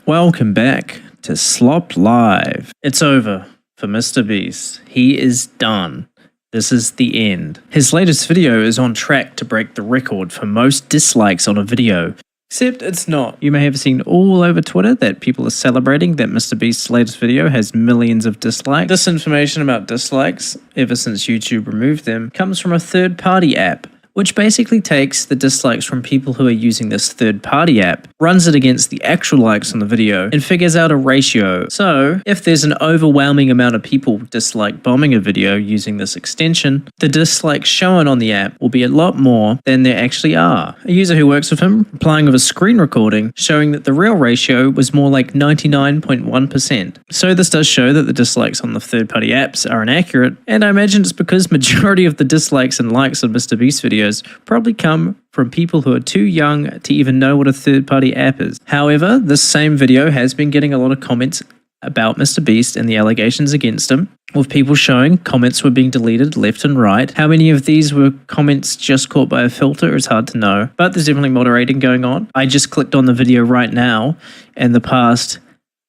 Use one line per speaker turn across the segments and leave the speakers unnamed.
Welcome back to Slop Live. It's over for Mr. Beast. He is done. This is the end. His latest video is on track to break the record for most dislikes on a video. Except it's not. You may have seen all over Twitter that people are celebrating that Mr. Beast's latest video has millions of dislikes. This information about dislikes, ever since YouTube removed them, comes from a third-party app, which basically takes the dislikes from people who are using this third-party app, runs it against the actual likes on the video, and figures out a ratio. So, if there's an overwhelming amount of people dislike bombing a video using this extension, the dislikes shown on the app will be a lot more than there actually are. A user who works with him replying with a screen recording showing that the real ratio was more like 99.1%. So this does show that the dislikes on the third-party apps are inaccurate, and I imagine it's because majority of the dislikes and likes on Mr. Beast videos probably come from people who are too young to even know what a third-party app is. However, this same video has been getting a lot of comments about Mr. Beast and the allegations against him, with people showing comments were being deleted left and right. How many of these were comments just caught by a filter is hard to know, but there's definitely moderating going on. I just clicked on the video right now, and the past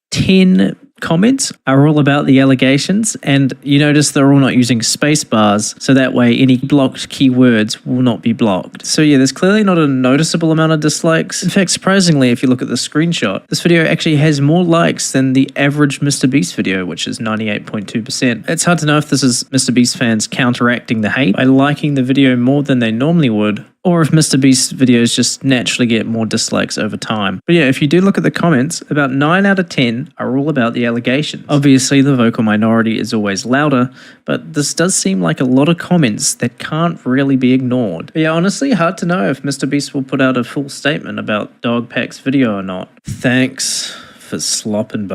10 comments are all about the allegations, and you notice they're all not using space bars, so that way any blocked keywords will not be blocked. So yeah, there's clearly not a noticeable amount of dislikes. In fact, surprisingly, if you look at the screenshot, this video actually has more likes than the average Mr. Beast video, which is 98.2%. It's hard to know if this is Mr. Beast fans counteracting the hate by liking the video more than they normally would, or if Mr. Beast's videos just naturally get more dislikes over time. But yeah, if you do look at the comments, about 9 out of 10 are all about the allegations. Obviously, the vocal minority is always louder, but this does seem like a lot of comments that can't really be ignored. But yeah, honestly, hard to know if Mr. Beast will put out a full statement about Dogpack's video or not. Thanks for slopping.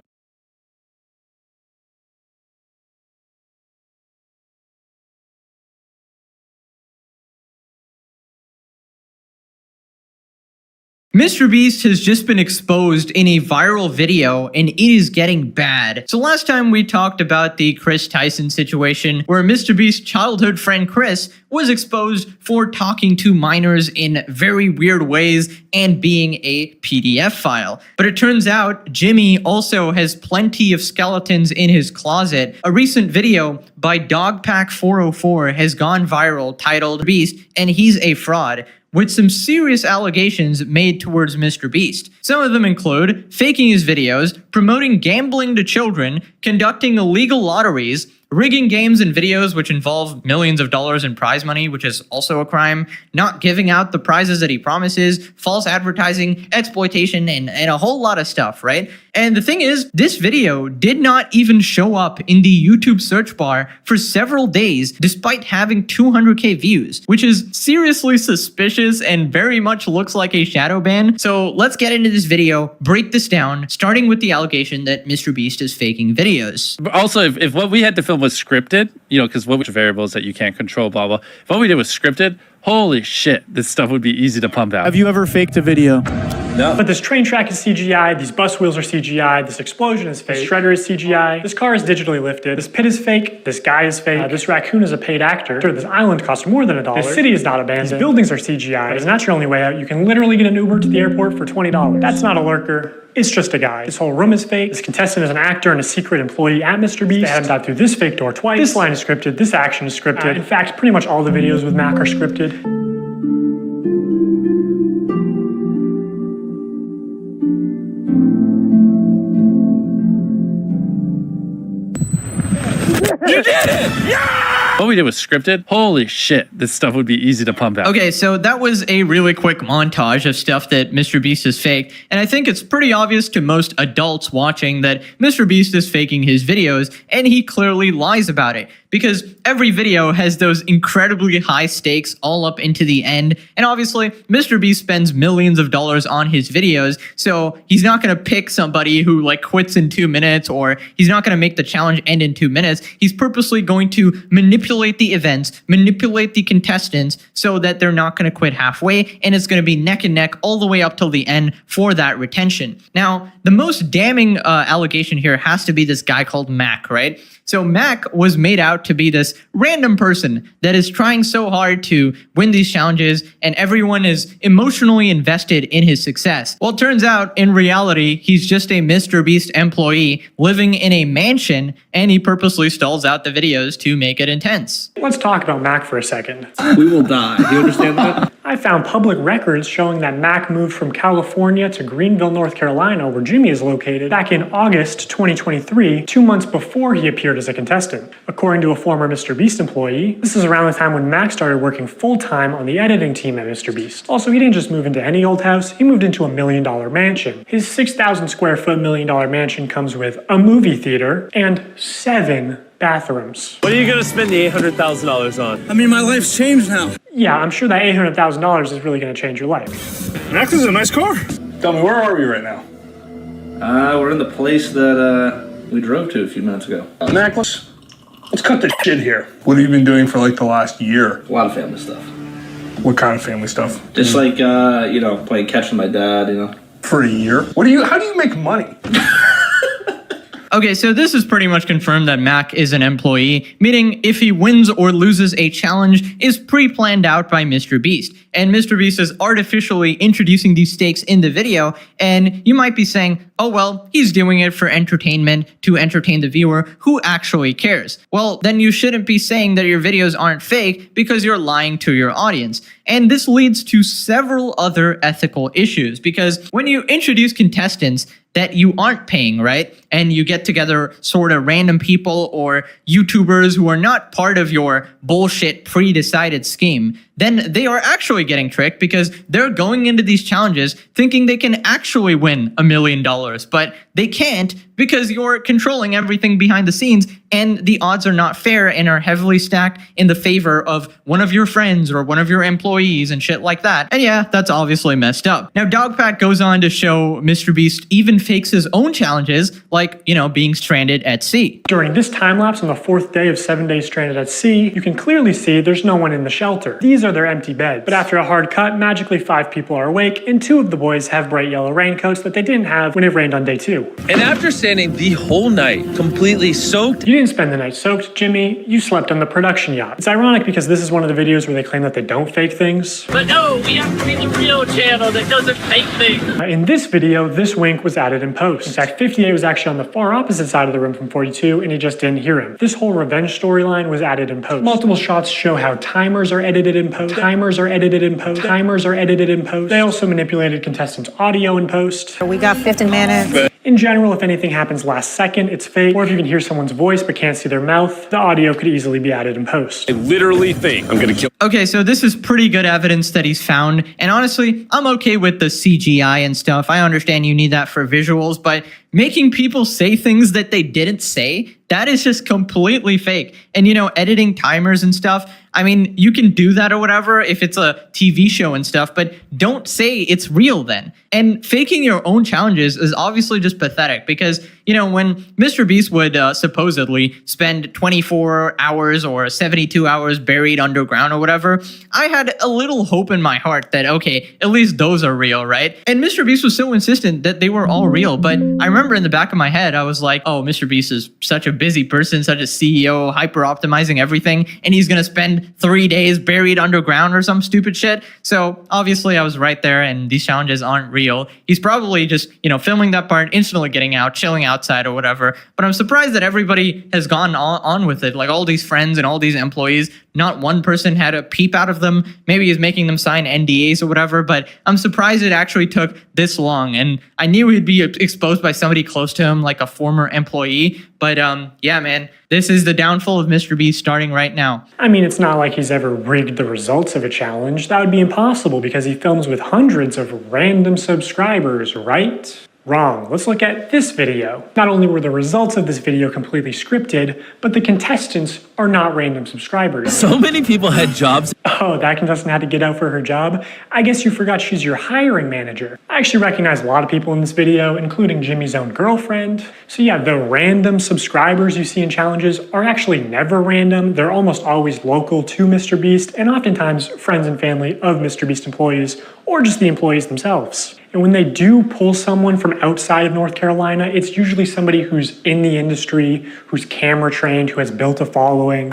Mr. Beast has just been exposed in a viral video, and it is getting bad. So last time we talked about the Chris Tyson situation, where Mr. Beast's childhood friend Chris was exposed for talking to minors in very weird ways and being a PDF file. But it turns out Jimmy also has plenty of skeletons in his closet. A recent video by Dogpack404 has gone viral titled Beast and He's a Fraud, with some serious allegations made towards Mr. Beast. Some of them include faking his videos, promoting gambling to children, conducting illegal lotteries, rigging games and videos which involve millions of dollars in prize money, which is also a crime, not giving out the prizes that he promises, false advertising, exploitation, and a whole lot of stuff, right? And the thing is, this video did not even show up in the YouTube search bar for several days, despite having 200k views, which is seriously suspicious and very much looks like a shadow ban. So let's get into this video, break this down, starting with the allegation that Mr. Beast is faking videos.
But also, if what we had to film was scripted, you know, because what variables that you can't control, blah, blah. If what we did was scripted, holy shit, this stuff would be easy to pump out.
Have you ever faked a video?
No. But this train track is CGI, these bus wheels are CGI, this explosion is fake, this shredder is CGI, this car is digitally lifted, this pit is fake, this guy is fake, this raccoon is a paid actor, this island costs more than $1, this city is not abandoned, these buildings are CGI, but it's not your only way out. You can literally get an Uber to the airport for $20. That's not a lurker. It's just a guy. This whole room is fake. This contestant is an actor and a secret employee at Mr. Beast. They had him dive through this fake door twice. This line is scripted. This action is scripted. In fact, pretty much all the videos with Mac are scripted.
You did it! Yeah! What we did was scripted. Holy shit, this stuff would be easy to pump out.
Okay, so that was a really quick montage of stuff that Mr. Beast is faked, and I think it's pretty obvious to most adults watching that Mr. Beast is faking his videos, and he clearly lies about it, because every video has those incredibly high stakes all up into the end, and obviously, Mr. Beast spends millions of dollars on his videos, so he's not going to pick somebody who like quits in 2 minutes, or he's not going to make the challenge end in 2 minutes. he's purposely going to manipulate the events, manipulate the contestants so that they're not going to quit halfway, and it's going to be neck and neck all the way up till the end for that retention. Now, the most damning allegation here has to be this guy called Mac, right? So Mac was made out to be this random person that is trying so hard to win these challenges, and everyone is emotionally invested in his success. Well, it turns out in reality, he's just a MrBeast employee living in a mansion, and he purposely stalls out the videos to make it intense.
Let's talk about Mac for a second.
We will die. Do you understand that?
I found public records showing that Mac moved from California to Greenville, North Carolina, where Jimmy is located, back in August 2023, 2 months before he appeared as a contestant. According to a former MrBeast employee, this is around the time when Mac started working full-time on the editing team at MrBeast. Also, he didn't just move into any old house, he moved into $1 million mansion. His 6,000 square foot $1 million mansion comes with a movie theater and 7 bathrooms.
What are you gonna spend the $800,000 on?
I mean, my life's changed now.
Yeah, I'm sure that $800,000 is really going to change your life.
Mac, this is a nice car. Tell me, where are we right now?
We're in the place that we drove to a few minutes ago.
Mac, let's cut the shit here. What have you been doing for like the last year?
A lot of family stuff.
What kind of family stuff?
Just like, playing catch with my dad,
For a year? How do you make money?
Okay, so this is pretty much confirmed that Mac is an employee, meaning if he wins or loses a challenge is pre-planned out by MrBeast. And MrBeast is artificially introducing these stakes in the video, and you might be saying, oh well, he's doing it for entertainment, to entertain the viewer, who actually cares? Well, then you shouldn't be saying that your videos aren't fake because you're lying to your audience. And this leads to several other ethical issues, because when you introduce contestants that you aren't paying, right? And you get together sort of random people or YouTubers who are not part of your bullshit pre-decided scheme, then they are actually getting tricked because they're going into these challenges thinking they can actually win $1 million, but they can't because you're controlling everything behind the scenes, and the odds are not fair and are heavily stacked in the favor of one of your friends or one of your employees and shit like that. And yeah, that's obviously messed up. Now, Dogpat goes on to show MrBeast even fakes his own challenges, like, being stranded at sea.
During this time lapse on the 4th day of 7 days stranded at sea, you can clearly see there's no one in the shelter. These are their empty beds. But after a hard cut, magically 5 people are awake, and 2 of the boys have bright yellow raincoats that they didn't have when it rained on day 2.
And after standing the whole night, completely soaked.
You didn't spend the night soaked, Jimmy. You slept on the production yacht. It's ironic because this is one of the videos where they claim that they don't fake things.
But no, we have to be the real channel that doesn't fake things.
In this video, this wink was added in post. In fact, 58 was actually on the far opposite side of the room from 42, and he just didn't hear him. This whole revenge storyline was added in post. Multiple shots show how timers are edited in post. Timers are edited in post. Timers are edited in post. They also manipulated contestants' audio in post.
We got 15 minutes.
In general, if anything happens last second, it's fake. Or if you can hear someone's voice but can't see their mouth, the audio could easily be added in post.
I literally think I'm gonna kill.
Okay, so this is pretty good evidence that he's found. And honestly, I'm okay with the CGI and stuff. I understand you need that for visuals, but making people say things that they didn't say, that is just completely fake. And editing timers and stuff, I mean, you can do that or whatever if it's a TV show and stuff, but don't say it's real then. And faking your own challenges is obviously just pathetic because, when MrBeast would supposedly spend 24 hours or 72 hours buried underground or whatever, I had a little hope in my heart that, okay, at least those are real, right? And MrBeast was so insistent that they were all real, but I remember in the back of my head, I was like, oh, MrBeast is such a busy person, such a CEO, hyper-optimizing everything, and he's gonna spend 3 days buried underground or some stupid shit. So obviously I was right there, and these challenges aren't real. He's probably just, filming that part, instantly getting out, chilling outside or whatever. But I'm surprised that everybody has gone on with it. Like all these friends and all these employees, not one person had a peep out of them. Maybe he's making them sign NDAs or whatever, but I'm surprised it actually took this long. And I knew he'd be exposed by somebody close to him, like a former employee. But yeah, man, this is the downfall of MrBeast starting right now.
I mean, it's not like he's ever rigged the results of a challenge. That would be impossible because he films with hundreds of random subscribers, right? Wrong. Let's look at this video. Not only were the results of this video completely scripted, but the contestants are not random subscribers.
So many people had jobs.
Oh, that contestant had to get out for her job? I guess you forgot she's your hiring manager. I actually recognize a lot of people in this video, including Jimmy's own girlfriend. So yeah, the random subscribers you see in challenges are actually never random. They're almost always local to MrBeast, and oftentimes friends and family of MrBeast employees, or just the employees themselves. And when they do pull someone from outside of North Carolina, it's usually somebody who's in the industry, who's camera trained, who has built a following.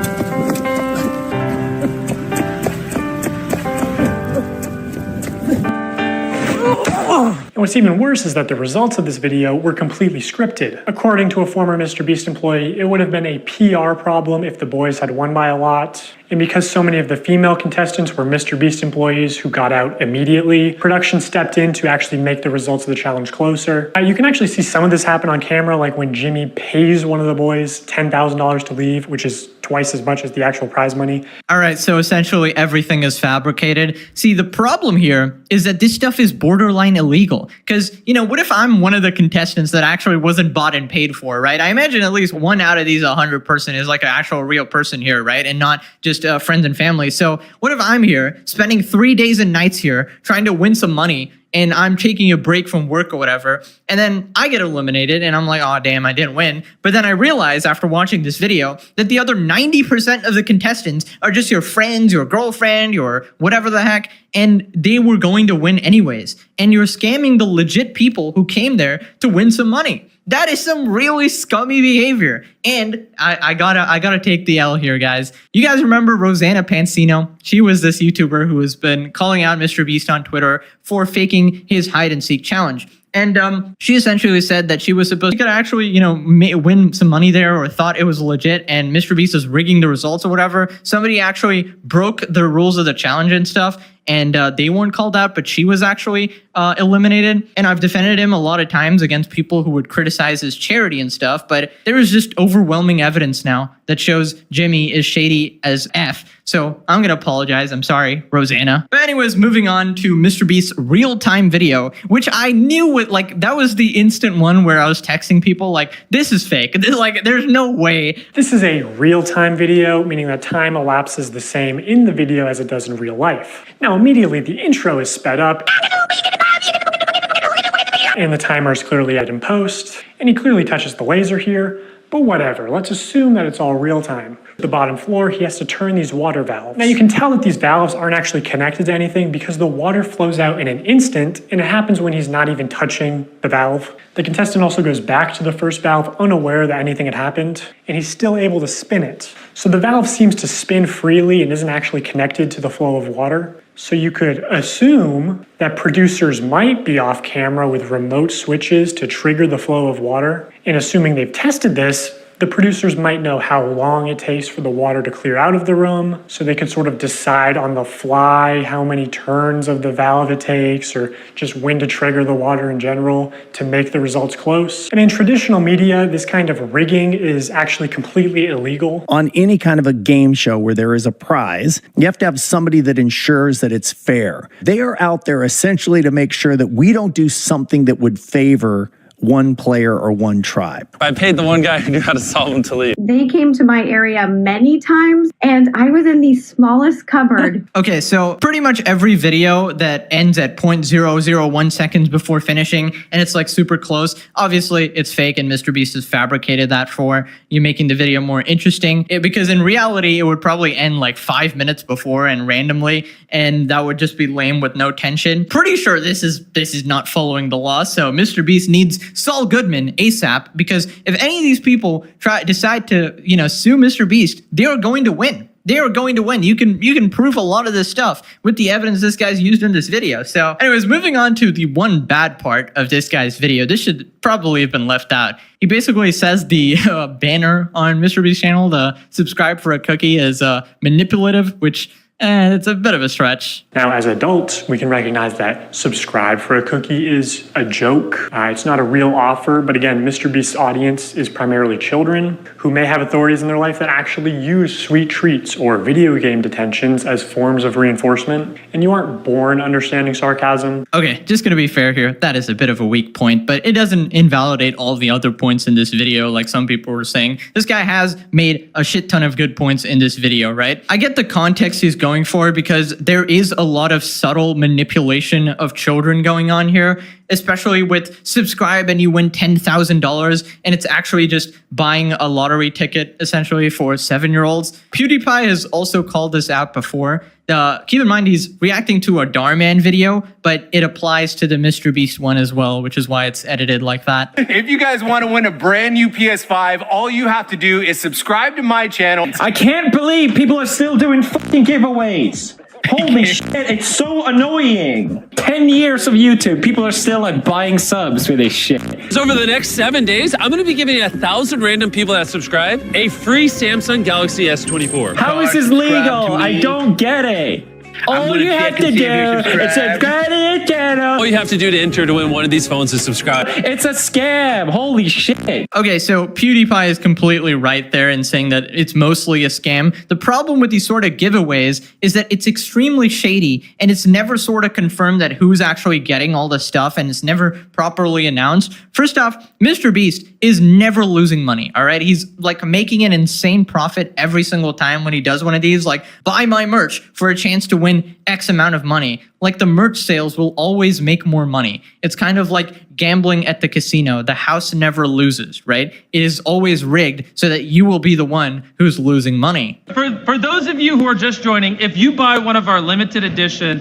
And what's even worse is that the results of this video were completely scripted. According to a former MrBeast employee, it would have been a PR problem if the boys had won by a lot. And because so many of the female contestants were MrBeast employees who got out immediately, production stepped in to actually make the results of the challenge closer. You can actually see some of this happen on camera, like when Jimmy pays one of the boys $10,000 to leave, which is twice as much as the actual prize money.
All right, so essentially everything is fabricated. See, the problem here is that this stuff is borderline illegal. Because, you know, what if I'm one of the contestants that actually wasn't bought and paid for, right? I imagine at least one out of these 100 person is like an actual real person here, right? And not just friends and family. So what if I'm here spending 3 days and nights here trying to win some money, and I'm taking a break from work or whatever, and then I get eliminated and I'm like, oh damn, I didn't win. But then I realize after watching this video that the other 90% of the contestants are just your friends, your girlfriend, your whatever the heck, and they were going to win anyways. And you're scamming the legit people who came there to win some money. That is some really scummy behavior. And I gotta take the L here, guys. You guys remember Rosanna Pansino? She was this YouTuber who has been calling out MrBeast on Twitter for faking his hide and seek challenge. And she essentially said that she was supposed to actually, you know, win some money there, or thought it was legit, and MrBeast was rigging the results or whatever. Somebody actually broke the rules of the challenge and stuff, and they weren't called out, but she was actually eliminated. And I've defended him a lot of times against people who would criticize his charity and stuff, but there is just overwhelming evidence now that shows Jimmy is shady as F. So I'm going to apologize. I'm sorry, Rosanna. But anyways, moving on to MrBeast's real-time video, which I knew that was the instant one where I was texting people like, this is fake. There's no way.
This is a real-time video, meaning that time elapses the same in the video as it does in real life. Now, immediately the intro is sped up, and the timer is clearly added in post, and he clearly touches the laser here. But whatever, let's assume that it's all real time. The bottom floor, he has to turn these water valves. Now you can tell that these valves aren't actually connected to anything because the water flows out in an instant, and it happens when he's not even touching the valve. The contestant also goes back to the first valve unaware that anything had happened, and he's still able to spin it. So the valve seems to spin freely and isn't actually connected to the flow of water. So you could assume that producers might be off camera with remote switches to trigger the flow of water. And assuming they've tested this, the producers might know how long it takes for the water to clear out of the room, so they could sort of decide on the fly how many turns of the valve it takes, or just when to trigger the water in general to make the results close. And in traditional media, this kind of rigging is actually completely illegal.
On any kind of a game show where there is a prize, you have to have somebody that ensures that it's fair. They are out there essentially to make sure that we don't do something that would favor one player or one tribe.
I paid the one guy who knew how to solve them to leave.
They came to my area many times, and I was in the smallest cupboard.
Okay, so pretty much every video that ends at 0.001 seconds before finishing, and it's like super close, obviously it's fake, and MrBeast has fabricated that for you, making the video more interesting. Because in reality, it would probably end like 5 minutes before and randomly, and that would just be lame with no tension. Pretty sure this is not following the law, so MrBeast needs Saul Goodman ASAP, because if any of these people decide to, sue MrBeast, they are going to win. They are going to win. You can prove a lot of this stuff with the evidence this guy's used in this video. So anyways, moving on to the one bad part of this guy's video. This should probably have been left out. He basically says the banner on MrBeast's channel, the subscribe for a cookie, is manipulative, which It's a bit of a stretch.
Now, as adults, we can recognize that subscribe for a cookie is a joke. It's not a real offer, but again, Mr. Beast's audience is primarily children who may have authorities in their life that actually use sweet treats or video game detentions as forms of reinforcement, and you aren't born understanding sarcasm.
Okay, just gonna be fair here, that is a bit of a weak point, but it doesn't invalidate all the other points in this video like some people were saying. This guy has made a shit ton of good points in this video, right? I get the context he's going for because there is a lot of subtle manipulation of children going on here, especially with subscribe and you win $10,000 and it's actually just buying a lottery ticket essentially for 7-year-olds. PewDiePie has also called this out before. Keep in mind he's reacting to a Darman video, but it applies to the Mr. Beast one as well, which is why it's edited like that.
If you guys want to win a brand new PS5, all you have to do is subscribe to my channel.
I can't believe people are still doing fucking giveaways. Holy shit, it's so annoying. 10 years of YouTube, people are still like buying subs for this shit.
So over the next 7 days, I'm going to be giving 1,000 random people that subscribe a free Samsung Galaxy S24.
How is this legal? I don't get it. All you have to do is subscribe to the channel.
All you have to do to enter to win one of these phones is subscribe.
It's a scam. Holy shit.
Okay, so PewDiePie is completely right there in saying that it's mostly a scam. The problem with these sort of giveaways is that it's extremely shady and it's never sort of confirmed that who's actually getting all the stuff and it's never properly announced. First off, Mr. Beast is never losing money, all right? He's like making an insane profit every single time when he does one of these, like buy my merch for a chance to win X amount of money. Like the merch sales will always make more money. It's kind of like gambling at the casino. The house never loses, right? It is always rigged so that you will be the one who's losing money.
For those of you who are just joining, if you buy one of our limited edition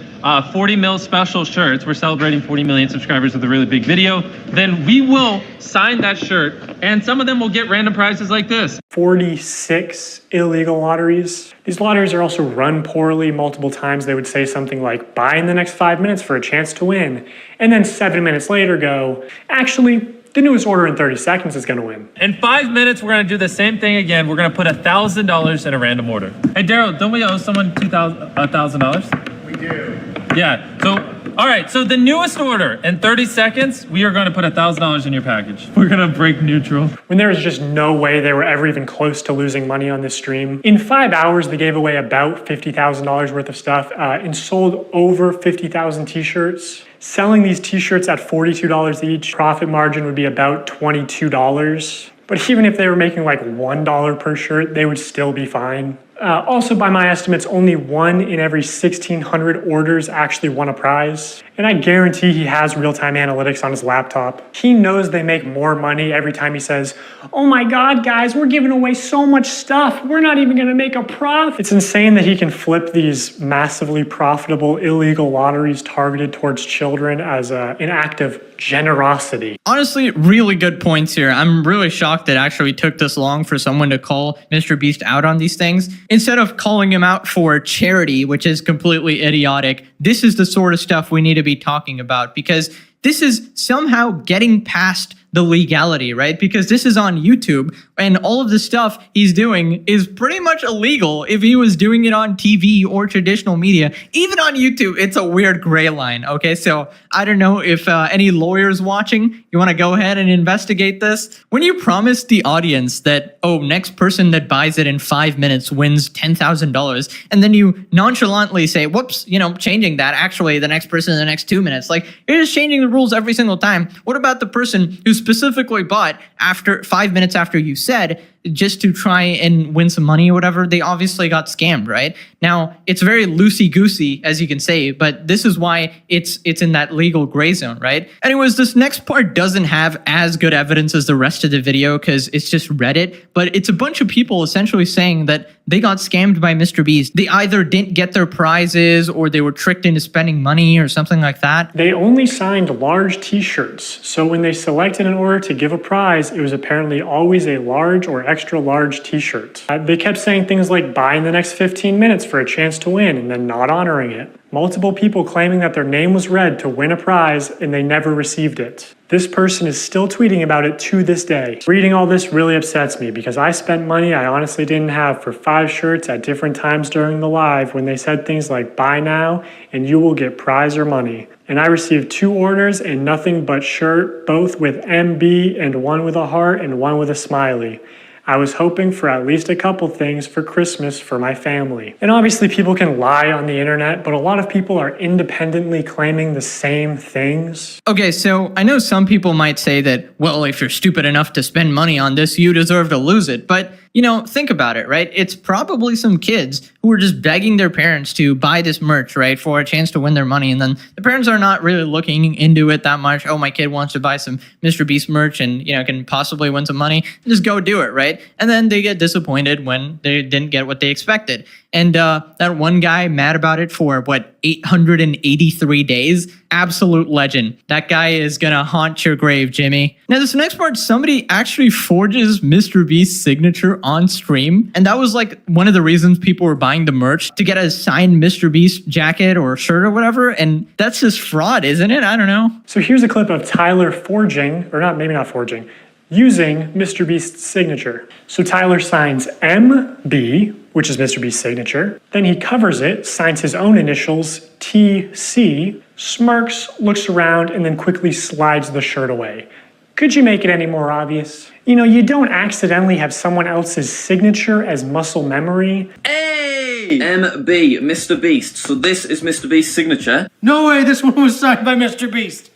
40 mil special shirts, we're celebrating 40 million subscribers with a really big video, then we will sign that shirt and some of them will get random prizes like this.
46 illegal lotteries. These lotteries are also run poorly. Multiple times they would say something like, buy in the next 5 minutes for a chance to win. And then 7 minutes later go, actually, the newest order in 30 seconds is going to win.
In 5 minutes, we're going to do the same thing again. We're going to put $1,000 in a random order. Hey, Daryl, don't we owe someone $1,000?
We do.
Yeah, so, all right, so the newest order, in 30 seconds, we are going to put $1,000 in your package. We're going to break neutral.
When there was just no way they were ever even close to losing money on this stream, in 5 hours, they gave away about $50,000 worth of stuff and sold over 50,000 t-shirts. Selling these t-shirts at $42 each, profit margin would be about $22. But even if they were making like $1 per shirt, they would still be fine. Also, by my estimates, only 1 in every 1,600 orders actually won a prize. And I guarantee he has real-time analytics on his laptop. He knows they make more money every time he says, oh my God, guys, we're giving away so much stuff. We're not even gonna make a profit. It's insane that he can flip these massively profitable illegal lotteries targeted towards children as an act of generosity.
Honestly, really good points here. I'm really shocked it actually took this long for someone to call Mr. Beast out on these things. Instead of calling him out for charity, which is completely idiotic, this is the sort of stuff we need to be talking about because this is somehow getting past the legality, right? Because this is on YouTube and all of the stuff he's doing is pretty much illegal if he was doing it on TV or traditional media. Even on YouTube, it's a weird gray line, okay? So I don't know if any lawyers watching, you want to go ahead and investigate this? When you promise the audience that, oh, next person that buys it in 5 minutes wins $10,000, and then you nonchalantly say, whoops, you know, changing that, actually the next person in the next 2 minutes, like you're just changing the rules every single time. What about the person who specifically bought after 5 minutes after you said, just to try and win some money or whatever? They obviously got scammed, right? Now, it's very loosey-goosey, as you can say, but this is why it's in that legal gray zone, right? Anyways, this next part doesn't have as good evidence as the rest of the video because it's just Reddit, but it's a bunch of people essentially saying that they got scammed by Mr. Beast. They either didn't get their prizes or they were tricked into spending money or something like that.
They only signed large t-shirts, so when they selected an order to give a prize, it was apparently always a large or extra large t-shirt. They kept saying things like, buy in the next 15 minutes for a chance to win, and then not honoring it. Multiple people claiming that their name was read to win a prize and they never received it. This person is still tweeting about it to this day. Reading all this really upsets me because I spent money I honestly didn't have for 5 shirts at different times during the live when they said things like buy now and you will get prize or money. And I received 2 orders and nothing but shirt, both with MB and one with a heart and one with a smiley. I was hoping for at least a couple things for Christmas for my family. And obviously people can lie on the internet, but a lot of people are independently claiming the same things.
Okay, so I know some people might say that, well, if you're stupid enough to spend money on this, you deserve to lose it. But, you know, think about it, right? It's probably some kids who are just begging their parents to buy this merch, right, for a chance to win their money. And then the parents are not really looking into it that much. Oh, my kid wants to buy some Mr. Beast merch and, you know, can possibly win some money. Just go do it, right? And then they get disappointed when they didn't get what they expected. And that one guy mad about it for, 883 days? Absolute legend. That guy is gonna haunt your grave, Jimmy. Now, this next part, somebody actually forges Mr. Beast's signature on stream. And that was like one of the reasons people were buying the merch, to get a signed Mr. Beast jacket or shirt or whatever. And that's just fraud, isn't it? I don't know.
So here's a clip of Tyler maybe not forging, using Mr. Beast's signature. So Tyler signs MB, which is Mr. Beast's signature. Then he covers it, signs his own initials, TC, smirks, looks around, and then quickly slides the shirt away. Could you make it any more obvious? You know, you don't accidentally have someone else's signature as muscle memory.
Hey! MB, Mr. Beast. So this is Mr. Beast's signature.
No way, this one was signed by Mr. Beast.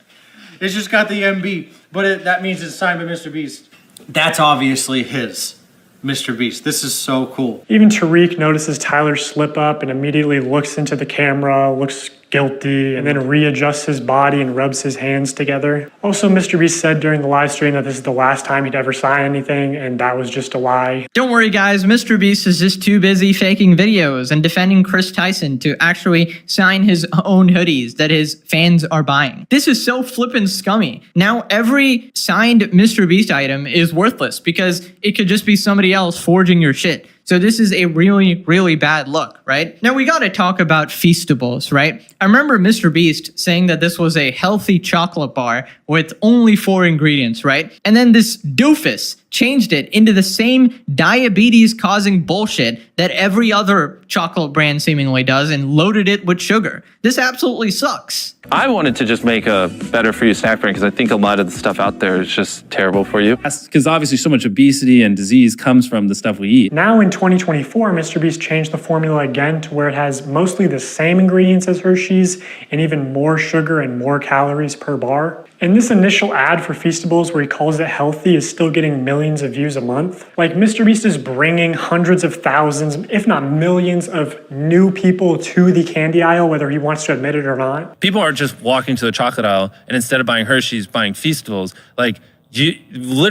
It's just got the MB, but that means it's signed by Mr. Beast. That's obviously his, Mr. Beast. This is so cool.
Even Tariq notices Tyler slip up and immediately looks into the camera, looks guilty, and then readjusts his body and rubs his hands together. Also, Mr. Beast said during the live stream that this is the last time he'd ever sign anything, and that was just a lie.
Don't worry, guys. Mr. Beast is just too busy faking videos and defending Chris Tyson to actually sign his own hoodies that his fans are buying. This is so flippin' scummy. Now, every signed Mr. Beast item is worthless because it could just be somebody else forging your shit. So this is a really, really bad look, right? Now we gotta talk about Feastables, right? I remember Mr. Beast saying that this was a healthy chocolate bar with only 4 ingredients, right? And then this doofus changed it into the same diabetes-causing bullshit that every other chocolate brand seemingly does and loaded it with sugar. This absolutely sucks.
I wanted to just make a better for you snack brand because I think a lot of the stuff out there is just terrible for you. Because obviously so much obesity and disease comes from the stuff we eat.
Now in 2024, Mr. Beast changed the formula again to where it has mostly the same ingredients as Hershey's and even more sugar and more calories per bar. And this initial ad for Feastables where he calls it healthy is still getting millions of views a month. Like, Mr. Beast is bringing hundreds of thousands, if not millions, of new people to the candy aisle, whether he wants to admit it or not.
People are just walking to the chocolate aisle and instead of buying Hershey's, buying Feastables. Like,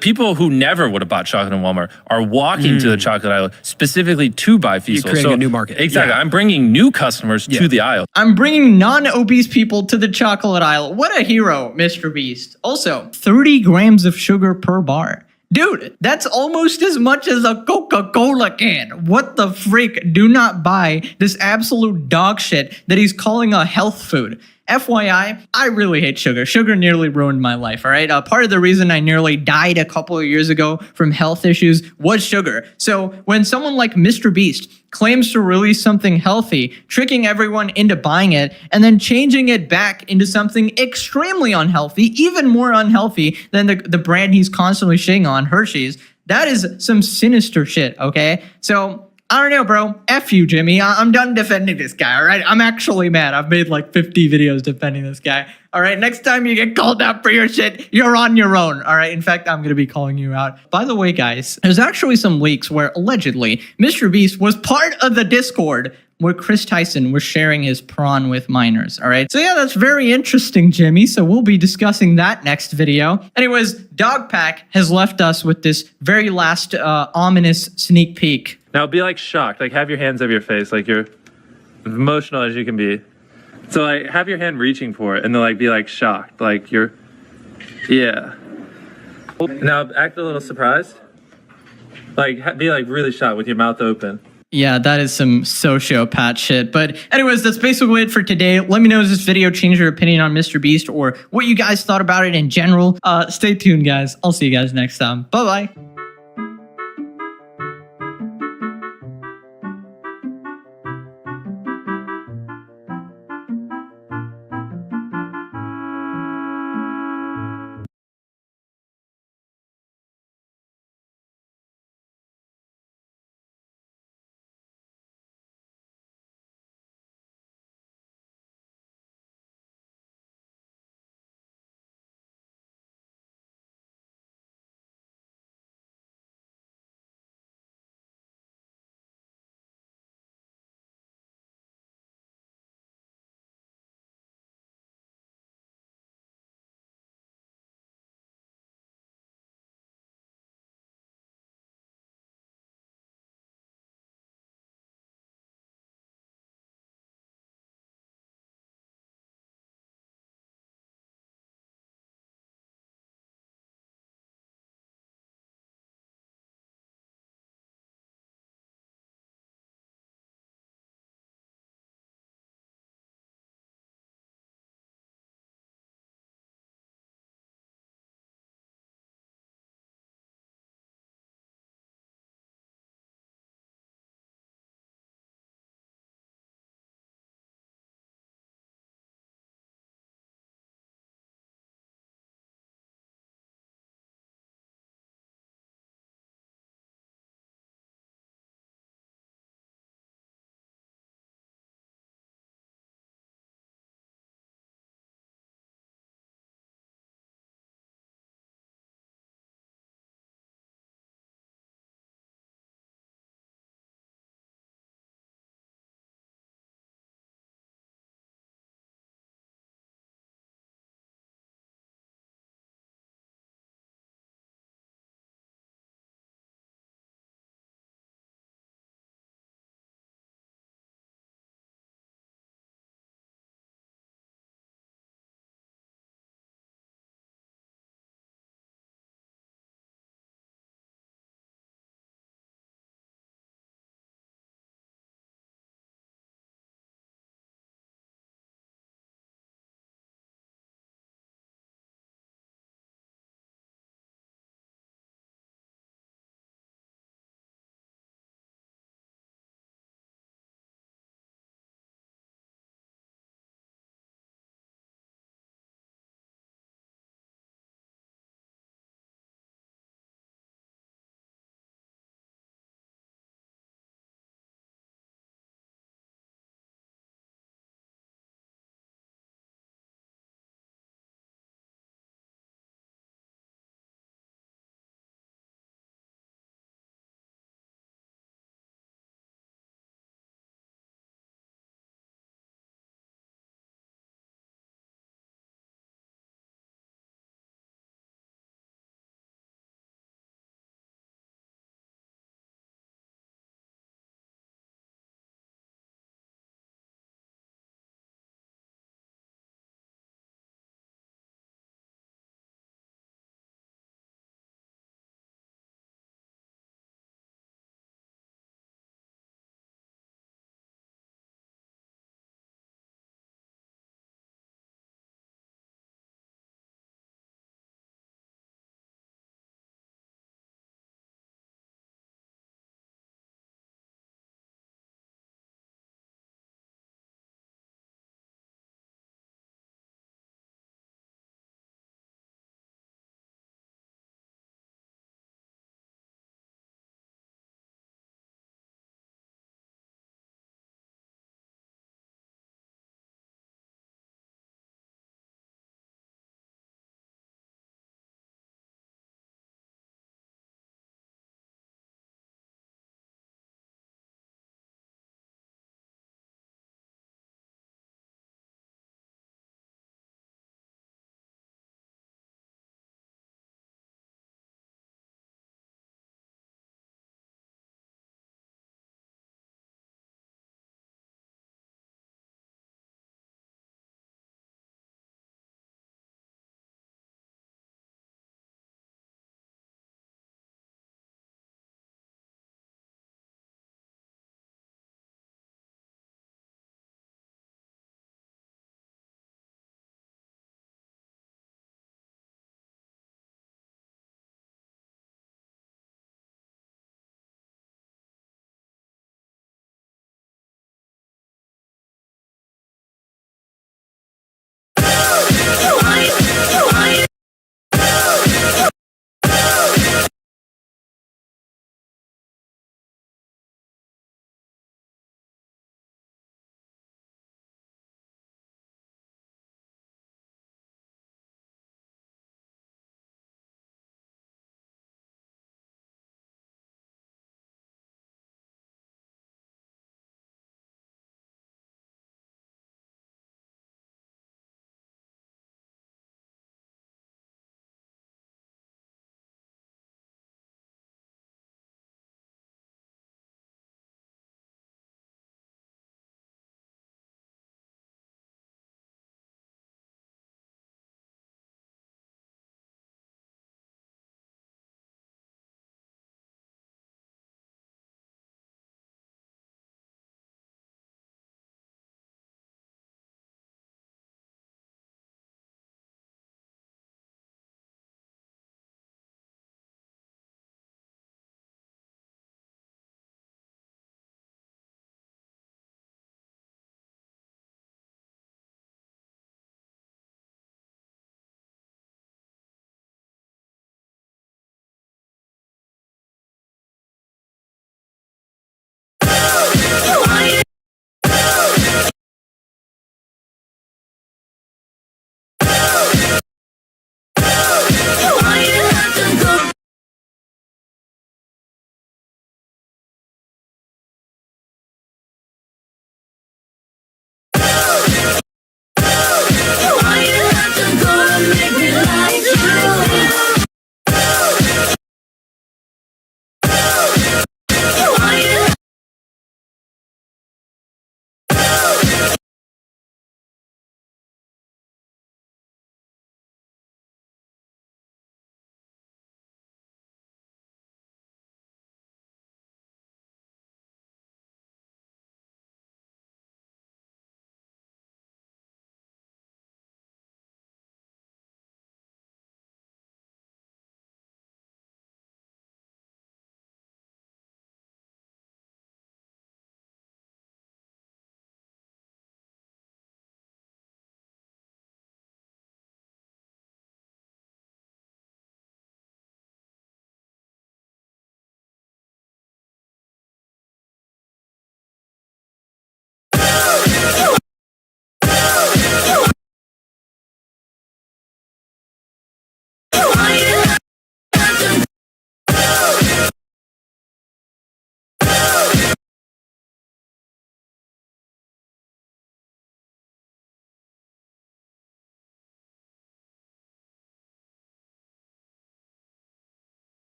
people who never would have bought chocolate in Walmart are walking to the chocolate aisle specifically to buy Feastables.
You're creating a new market.
Exactly. Yeah. I'm bringing new customers to the aisle.
I'm bringing non-obese people to the chocolate aisle. What a hero, Mr. Beast. Also, 30 grams of sugar per bar. Dude, that's almost as much as a Coca-Cola can. What the freak? Do not buy this absolute dog shit that he's calling a health food. FYI, I really hate sugar. Sugar nearly ruined my life, all right? Part of the reason I nearly died a couple of years ago from health issues was sugar. So when someone like Mr. Beast claims to release something healthy, tricking everyone into buying it, and then changing it back into something extremely unhealthy, even more unhealthy than the brand he's constantly shitting on, Hershey's, that is some sinister shit, okay? So I don't know, bro. F you, Jimmy. I'm done defending this guy, all right? I'm actually mad. I've made like 50 videos defending this guy. All right, next time you get called out for your shit, you're on your own, all right? In fact, I'm going to be calling you out. By the way, guys, there's actually some leaks where allegedly Mr. Beast was part of the Discord where Chris Tyson was sharing his prawn with minors, all right? So yeah, that's very interesting, Jimmy. So we'll be discussing that next video. Anyways, Dogpack has left us with this very last ominous sneak peek.
Now be like shocked, like have your hands over your face, like you're emotional as you can be. So like have your hand reaching for it and then like be like shocked, like you're, yeah. Now act a little surprised. Like be like really shocked with your mouth open.
Yeah, that is some sociopath shit. But anyways, that's basically it for today. Let me know if this video changed your opinion on Mr. Beast or what you guys thought about it in general. Stay tuned, guys. I'll see you guys next time. Bye-bye.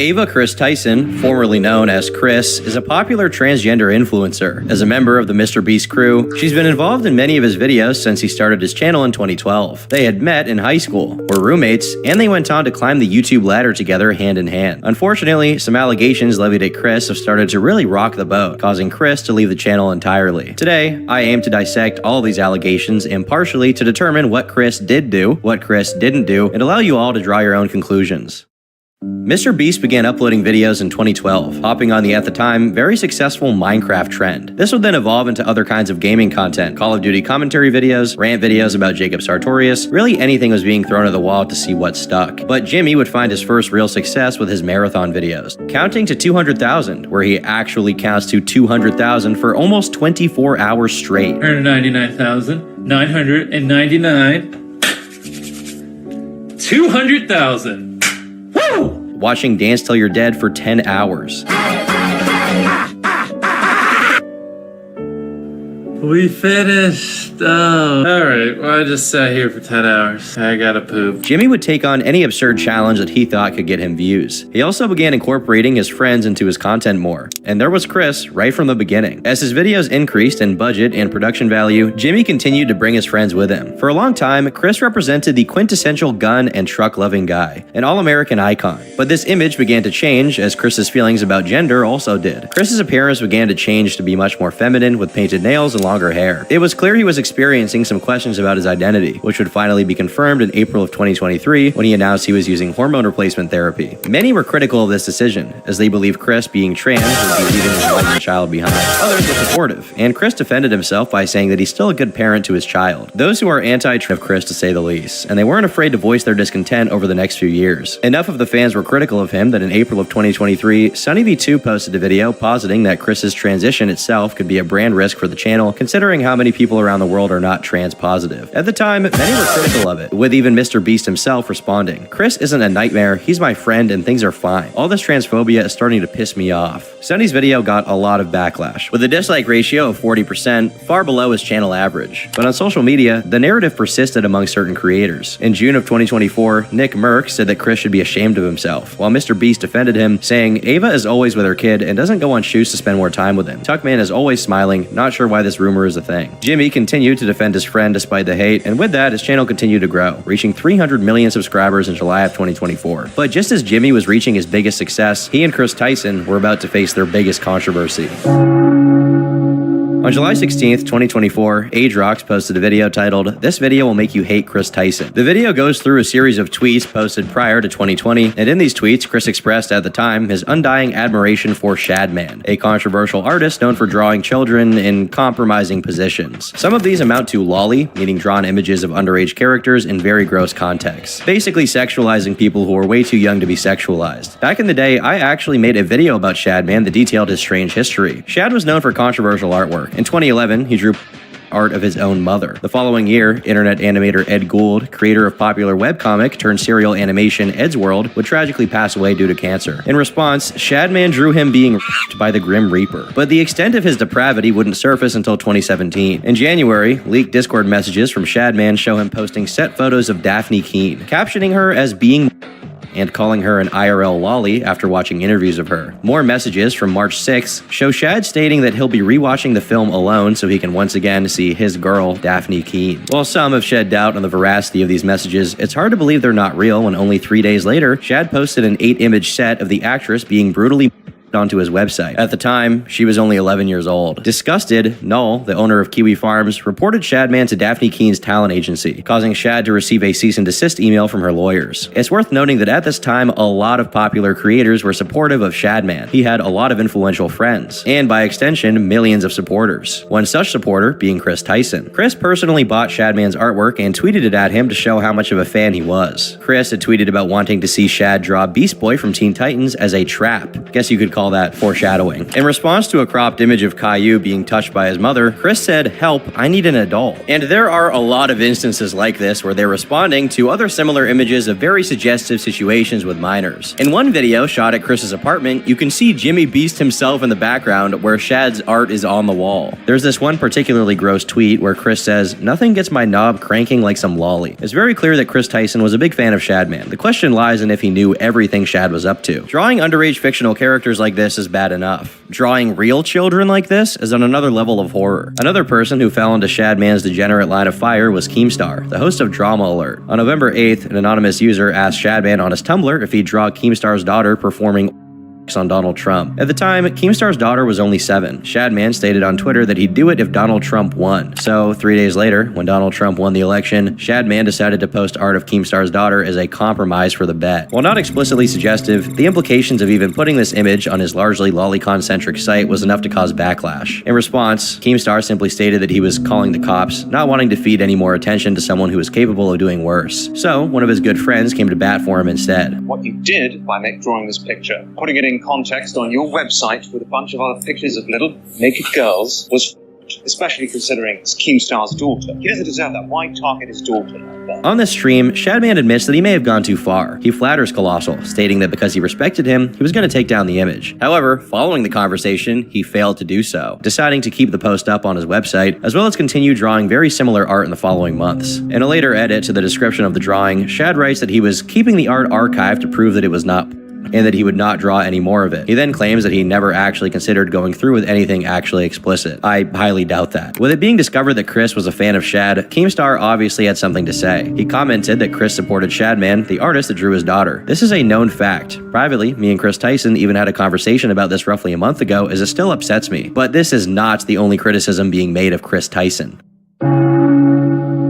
Ava Chris Tyson, formerly known as Chris, is a popular transgender influencer. As a member of the MrBeast crew, she's been involved in many of his videos since he started his channel in 2012. They had met in high school, were roommates, and they went on to climb the YouTube ladder together hand in hand. Unfortunately, some allegations levied at Chris have started to really rock the boat, causing Chris to leave the channel entirely. Today, I aim to dissect all these allegations impartially to determine what Chris did do, what Chris didn't do, and allow you all to draw your own conclusions. MrBeast began uploading videos in 2012, hopping on the, at the time, very successful Minecraft trend. This would then evolve into other kinds of gaming content, Call of Duty commentary videos, rant videos about Jacob Sartorius, really anything was being thrown at the wall to see what stuck. But Jimmy would find his first real success with his marathon videos, counting to 200,000, where he actually counts to 200,000 for almost 24 hours straight.
199,999. 200,000.
Watching Dance Till You're Dead for 10 hours.
We finished. Oh, all right. Well, I just sat here for 10 hours. I gotta poop.
Jimmy would take on any absurd challenge that he thought could get him views. He also began incorporating his friends into his content more. And there was Chris right from the beginning. As his videos increased in budget and production value, Jimmy continued to bring his friends with him. For a long time, Chris represented the quintessential gun and truck-loving guy, an all-American icon. But this image began to change as Chris's feelings about gender also did. Chris's appearance began to change to be much more feminine with painted nails and longer hair. It was clear he was experiencing some questions about his identity, which would finally be confirmed in April of 2023 when he announced he was using hormone replacement therapy. Many were critical of this decision, as they believed Chris, being trans, would be leaving his wife and child behind. Others were supportive, and Chris defended himself by saying that he's still a good parent to his child. Those who are anti-trans of Chris, to say the least, and they weren't afraid to voice their discontent over the next few years. Enough of the fans were critical of him that in April of 2023, Sunny V2 posted a video positing that Chris's transition itself could be a brand risk for the channel, considering how many people around the world are not trans positive. At the time, many were critical of it, with even MrBeast himself responding, "Chris isn't a nightmare, he's my friend and things are fine. All this transphobia is starting to piss me off." Sunny's video got a lot of backlash, with a dislike ratio of 40%, far below his channel average. But on social media, the narrative persisted among certain creators. In June of 2024, Nick Merck said that Chris should be ashamed of himself, while MrBeast defended him, saying, "Ava is always with her kid and doesn't go on shoots to spend more time with him. Tuckman is always smiling, not sure why this rumor is a thing." Jimmy continued to defend his friend despite the hate, and with that, his channel continued to grow, reaching 300 million subscribers in July of 2024. But just as Jimmy was reaching his biggest success, he and Chris Tyson were about to face their biggest controversy. On July 16th, 2024, Agerox posted a video titled, "This video will make you hate Chris Tyson." The video goes through a series of tweets posted prior to 2020, and in these tweets, Chris expressed at the time his undying admiration for Shadman, a controversial artist known for drawing children in compromising positions. Some of these amount to lolly, meaning drawn images of underage characters in very gross contexts, basically sexualizing people who are way too young to be sexualized. Back in the day, I actually made a video about Shadman that detailed his strange history. Shad was known for controversial artwork. In 2011, he drew art of his own mother. The following year, internet animator Ed Gould, creator of popular webcomic turned serial animation Ed's World, would tragically pass away due to cancer. In response, Shadman drew him being raped by the Grim Reaper. But the extent of his depravity wouldn't surface until 2017. In January, leaked Discord messages from Shadman show him posting set photos of Daphne Keene, captioning her as being and calling her an IRL lolly after watching interviews of her. More messages from March 6th show Shad stating that he'll be rewatching the film alone so he can once again see his girl, Daphne Keene. While some have shed doubt on the veracity of these messages, it's hard to believe they're not real when only 3 days later, Shad posted an 8-image set of the actress being brutally onto his website. At the time, she was only 11 years old. Disgusted, Null, the owner of Kiwi Farms, reported Shadman to Daphne Keene's talent agency, causing Shad to receive a cease and desist email from her lawyers. It's worth noting that at this time, a lot of popular creators were supportive of Shadman. He had a lot of influential friends, and by extension, millions of supporters. One such supporter being Chris Tyson. Chris personally bought Shadman's artwork and tweeted it at him to show how much of a fan he was. Chris had tweeted about wanting to see Shad draw Beast Boy from Teen Titans as a trap. Guess you could call call that foreshadowing. In response to a cropped image of Caillou being touched by his mother, Chris said, "Help, I need an adult." And there are a lot of instances like this where they're responding to other similar images of very suggestive situations with minors. In one video shot at Chris's apartment, you can see Jimmy Beast himself in the background where Shad's art is on the wall. There's this one particularly gross tweet where Chris says, "Nothing gets my knob cranking like some lolly." It's very clear that Chris Tyson was a big fan of Shadman. The question lies in if he knew everything Shad was up to. Drawing underage fictional characters like this is bad enough. Drawing real children like this is on another level of horror. Another person who fell into Shadman's degenerate line of fire was Keemstar, the host of Drama Alert. On November 8th, an anonymous user asked Shadman on his Tumblr if he'd draw Keemstar's daughter performing on Donald Trump. At the time, Keemstar's daughter was only 7. Shadman stated on Twitter that he'd do it if Donald Trump won. So, 3 days later, when Donald Trump won the election, Shadman decided to post art of Keemstar's daughter as a compromise for the bet. While not explicitly suggestive, the implications of even putting this image on his largely lolicon-centric site was enough to cause backlash. In response, Keemstar simply stated that he was calling the cops, not wanting to feed any more attention to someone who was capable of doing worse. So, one of his good friends came to bat for him instead.
What you did by drawing this picture, putting it in context on your website with a bunch of other pictures of little naked girls was especially considering it's Keemstar's daughter. He doesn't deserve that. Why target his daughter like that?
On this stream, Shadman admits that he may have gone too far. He flatters Colossal, stating that because he respected him, he was going to take down the image. However, following the conversation, he failed to do so, deciding to keep the post up on his website, as well as continue drawing very similar art in the following months. In a later edit to the description of the drawing, Shad writes that he was keeping the art archived to prove that it was not and that he would not draw any more of it. He then claims that he never actually considered going through with anything actually explicit. I highly doubt that. With it being discovered that Chris was a fan of Shad, Keemstar obviously had something to say. He commented that Chris supported Shadman, the artist that drew his daughter. This is a known fact. Privately, me and Chris Tyson even had a conversation about this roughly a month ago, as it still upsets me. But this is not the only criticism being made of Chris Tyson.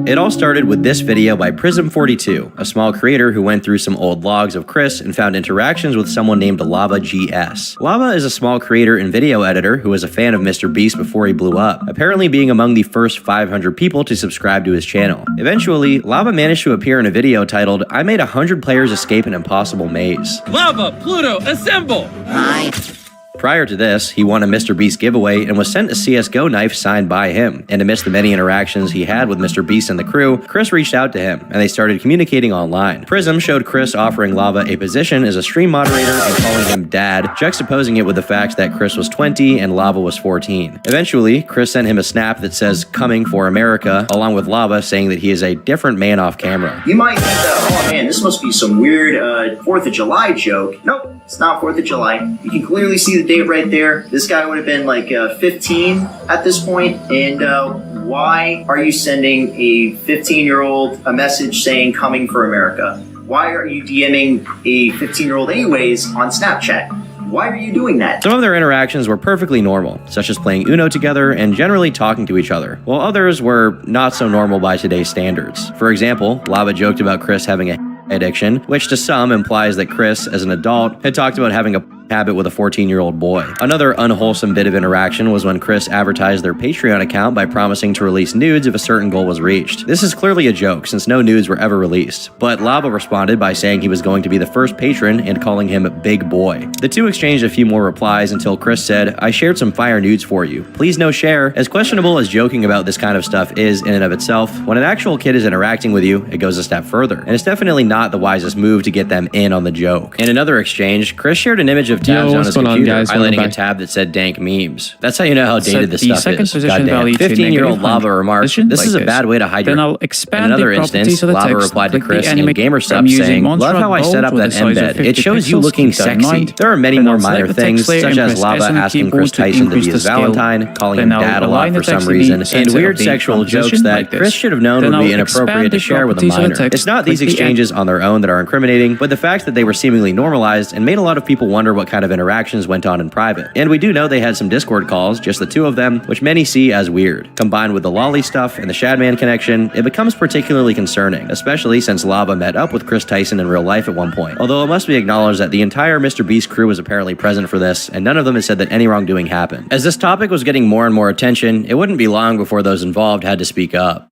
It all started with this video by Prism42, a small creator who went through some old logs of Chris and found interactions with someone named Lava GS. Lava is a small creator and video editor who was a fan of Mr. Beast before he blew up, apparently being among the first 500 people to subscribe to his channel. Eventually, Lava managed to appear in a video titled, "I made 100 players escape an impossible maze."
Lava, Pluto, assemble!
Prior to this, he won a Mr. Beast giveaway and was sent a CSGO knife signed by him. And amidst the many interactions he had with Mr. Beast and the crew, Chris reached out to him, and they started communicating online. Prism showed Chris offering Lava a position as a stream moderator and calling him Dad, juxtaposing it with the fact that Chris was 20 and Lava was 14. Eventually, Chris sent him a snap that says, "Coming for America," along with Lava saying that he is a different man off camera.
You might think that, oh man, this must be some weird 4th of July joke. Nope, it's not 4th of July. You can clearly see the date right there. This guy would have been like 15 at this point, and why are you sending a 15-year-old a message saying "coming for America"? Why are you DMing a 15-year-old anyways on Snapchat? Why are you doing that?
Some of their interactions were perfectly normal, such as playing Uno together and generally talking to each other, while others were not so normal by today's standards. For example, Lava joked about Chris having a addiction, which to some implies that Chris, as an adult, had talked about having a habit with a 14-year-old boy. Another unwholesome bit of interaction was when Chris advertised their Patreon account by promising to release nudes if a certain goal was reached. This is clearly a joke, since no nudes were ever released, but Lava responded by saying he was going to be the first patron and calling him Big Boy. The two exchanged a few more replies until Chris said, "I shared some fire nudes for you. Please no share." As questionable as joking about this kind of stuff is in and of itself, when an actual kid is interacting with you, it goes a step further, and it's definitely not the wisest move to get them in on the joke. In another exchange, Chris shared an image of tabs on his computer, highlighting a tab that said dank memes. That's how you know how dated this stuff is. Goddamn. 15-year-old Lava remarked, "This is a bad way to hide your..." In another instance, Lava replied to Chris in GamerSup saying, "Love how I set up that embed. It shows you looking sexy." There are many more minor things, such as Lava asking Chris Tyson to be his Valentine, calling him Dad a lot for some reason, and weird sexual jokes that Chris should have known would be inappropriate to share with a minor. It's not these exchanges on their own that are incriminating, but the fact that they were seemingly normalized and made a lot of people wonder what kind of interactions went on in private. And we do know they had some Discord calls, just the two of them, which many see as weird. Combined with the lolly stuff and the Shadman connection, it becomes particularly concerning, especially since Lava met up with Chris Tyson in real life at one point. Although it must be acknowledged that the entire Mr. Beast crew was apparently present for this, and none of them has said that any wrongdoing happened. As this topic was getting more and more attention, it wouldn't be long before those involved had to speak up.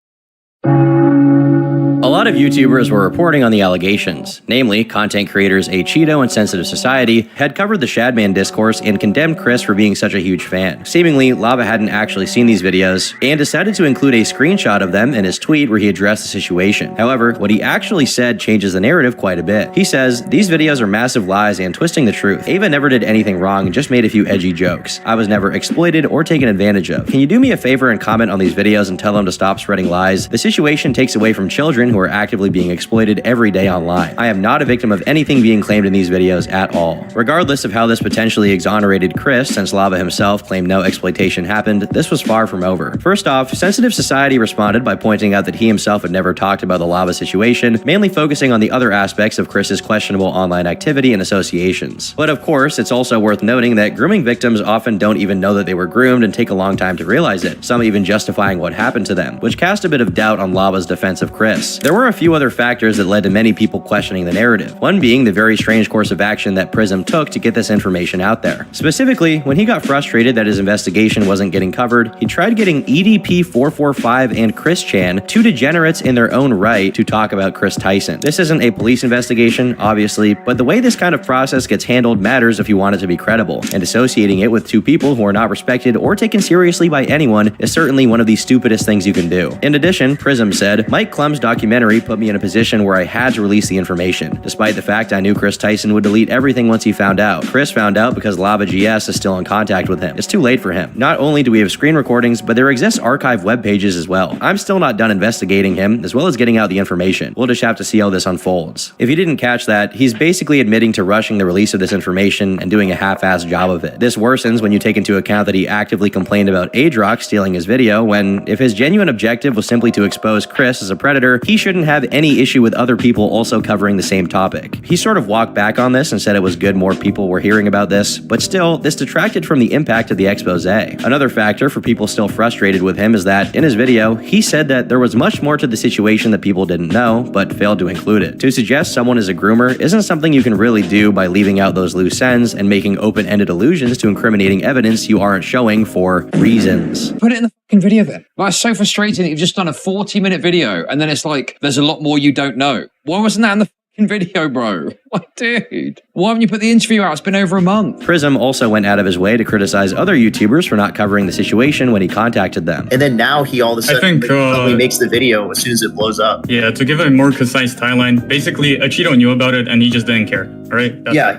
A lot of YouTubers were reporting on the allegations. Namely, content creators A Cheeto and Sensitive Society had covered the Shadman discourse and condemned Chris for being such a huge fan. Seemingly, Lava hadn't actually seen these videos and decided to include a screenshot of them in his tweet where he addressed the situation. However, what he actually said changes the narrative quite a bit. He says, "These videos are massive lies and twisting the truth. Ava never did anything wrong and just made a few edgy jokes. I was never exploited or taken advantage of. Can you do me a favor and comment on these videos and tell them to stop spreading lies? The situation takes away from children who are actively being exploited every day online. I am not a victim of anything being claimed in these videos at all." Regardless of how this potentially exonerated Chris, since Lava himself claimed no exploitation happened, this was far from over. First off, Sensitive Society responded by pointing out that he himself had never talked about the Lava situation, mainly focusing on the other aspects of Chris's questionable online activity and associations. But of course, it's also worth noting that grooming victims often don't even know that they were groomed and take a long time to realize it, some even justifying what happened to them, which cast a bit of doubt on Lava's defense of Chris. There were a few other factors that led to many people questioning the narrative, one being the very strange course of action that Prism took to get this information out there. Specifically, when he got frustrated that his investigation wasn't getting covered, he tried getting EDP445 and Chris Chan, two degenerates in their own right, to talk about Chris Tyson. This isn't a police investigation, obviously, but the way this kind of process gets handled matters if you want it to be credible, and associating it with two people who are not respected or taken seriously by anyone is certainly one of the stupidest things you can do. In addition, Prism said, "Mike Clum's documentary put me in a position where I had to release the information, despite the fact I knew Chris Tyson would delete everything once he found out. Chris found out because Lava GS is still in contact with him. It's too late for him. Not only do we have screen recordings, but there exists archive web pages as well. I'm still not done investigating him, as well as getting out the information. We'll just have to see how this unfolds." If you didn't catch that, he's basically admitting to rushing the release of this information and doing a half-assed job of it. This worsens when you take into account that he actively complained about Adrock stealing his video, when, if his genuine objective was simply to expose Chris as a predator, he shouldn't have any issue with other people also covering the same topic. He sort of walked back on this and said it was good more people were hearing about this, but still, this detracted from the impact of the expose. Another factor for people still frustrated with him is that, in his video, he said that there was much more to the situation that people didn't know, but failed to include it. To suggest someone is a groomer isn't something you can really do by leaving out those loose ends and making open-ended allusions to incriminating evidence you aren't showing for reasons.
Put it in the fucking video then. Like, it's so frustrating that you've just done a 40-minute video and then it's like, there's a lot more you don't know. Why wasn't that in the video, bro? Like, dude, why haven't you put the interview out? It's been over a month.
Prism also went out of his way to criticize other YouTubers for not covering the situation when he contacted them.
And then now he all of a sudden probably makes the video as soon as it blows up.
Yeah, to give a more concise timeline, basically, Cheeto knew about it and he just didn't care. All right?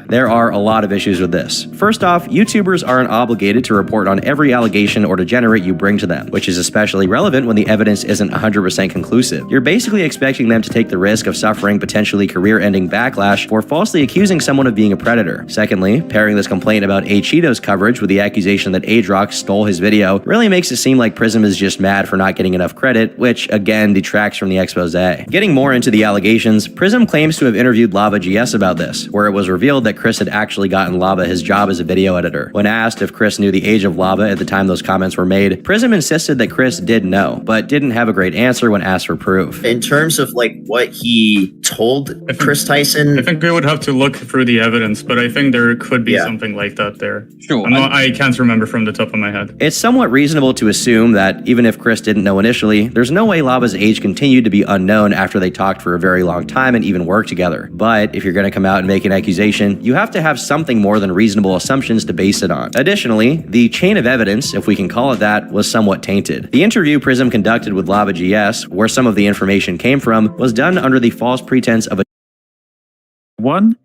There are a lot of issues with this. First off, YouTubers aren't obligated to report on every allegation or degenerate you bring to them, which is especially relevant when the evidence isn't 100% conclusive. You're basically expecting them to take the risk of suffering potentially career-ending backlash for falsely accusing someone of being a predator. Secondly, pairing this complaint about A Cheeto's coverage with the accusation that Adrock stole his video really makes it seem like Prism is just mad for not getting enough credit, which again detracts from the expose. Getting more into the allegations, Prism claims to have interviewed Lava GS about this, where it was revealed that Chris had actually gotten Lava his job as a video editor. When asked if Chris knew the age of Lava at the time those comments were made, Prism insisted that Chris did know, but didn't have a great answer when asked for proof.
In terms of like what he told Chris Tyson,
I think we would have to look through the evidence, but I think there could be something like that there.
Sure.
I can't remember from the top of my head.
It's somewhat reasonable to assume that even if Chris didn't know initially, there's no way Lava's age continued to be unknown after they talked for a very long time and even worked together. But if you're going to come out and make an accusation, you have to have something more than reasonable assumptions to base it on. Additionally, the chain of evidence, if we can call it that, was somewhat tainted. The interview Prism conducted with Lava GS, where some of the information came from, was done under the false pretense of a
1,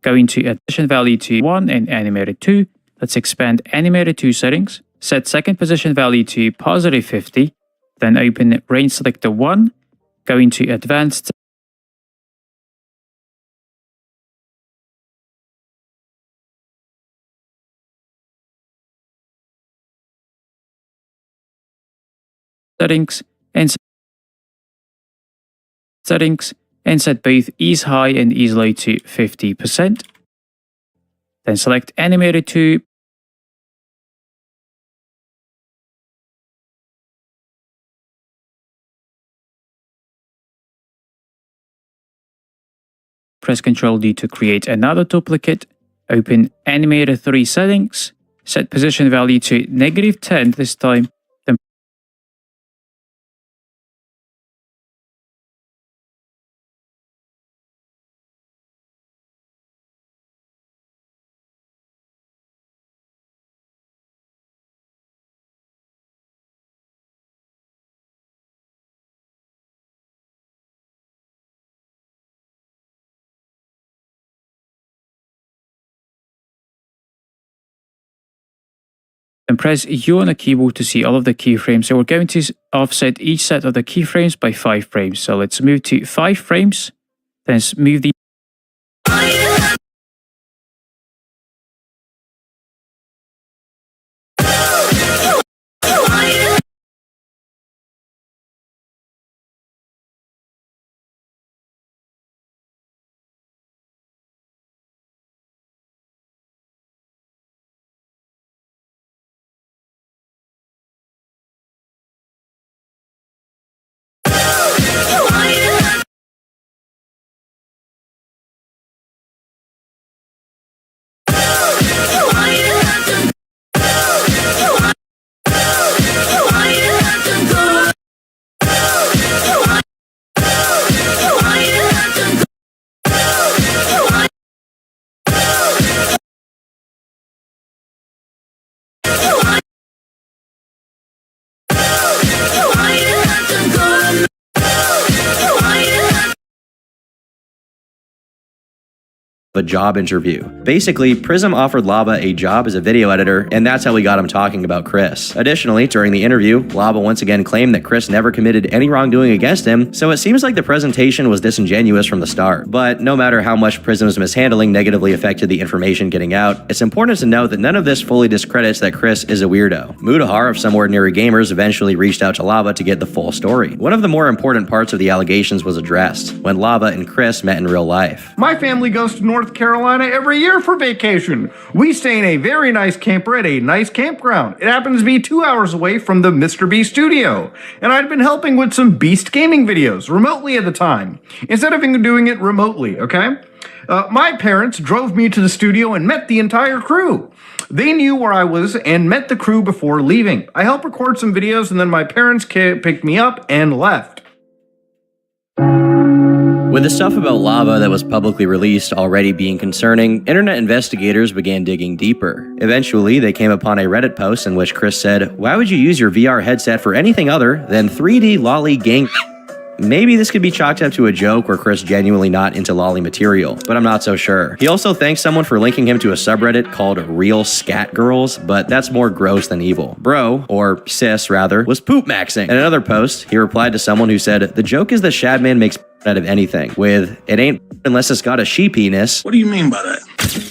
going to addition value to 1 and animated 2. Let's expand animated 2 settings. Set second position value to positive 50. Then open range selector 1. Go into advanced settings and set both ease high and ease low to 50%. Then select animated 2. Press Ctrl D to create another duplicate. Open animated 3 settings. Set position value to -10 this time. Then press U on the keyboard to see all of the keyframes. So we're going to offset each set of the keyframes by 5 frames. So let's move to 5 frames. Then let's move the
a job interview. Basically, Prism offered Lava a job as a video editor, and that's how we got him talking about Chris. Additionally, during the interview, Lava once again claimed that Chris never committed any wrongdoing against him, so it seems like the presentation was disingenuous from the start. But no matter how much Prism's mishandling negatively affected the information getting out, it's important to note that none of this fully discredits that Chris is a weirdo. Mudahar of Some Ordinary Gamers eventually reached out to Lava to get the full story. One of the more important parts of the allegations was addressed, when Lava and Chris met in real life.
My family goes to North Carolina every year for vacation. We stay in a very nice camper at a nice campground. It happens to be 2 hours away from the Mr. Beast studio, and I'd been helping with some Beast gaming videos remotely at the time, instead of doing it remotely, okay? My parents drove me to the studio and met the entire crew. They knew where I was and met the crew before leaving. I helped record some videos, and then my parents picked me up and left.
With the stuff about Lava that was publicly released already being concerning, internet investigators began digging deeper. Eventually, they came upon a Reddit post in which Chris said, "Why would you use your VR headset for anything other than 3D lolly gang?" Maybe this could be chalked up to a joke or Chris genuinely not into lolly material, but I'm not so sure. He also thanked someone for linking him to a subreddit called Real Scat Girls, but that's more gross than evil. Bro, or sis rather, was poop maxing. In another post, he replied to someone who said, "The joke is that Shadman makes out of anything," with "It ain't unless it's got a sheep penis."
What do you mean by that?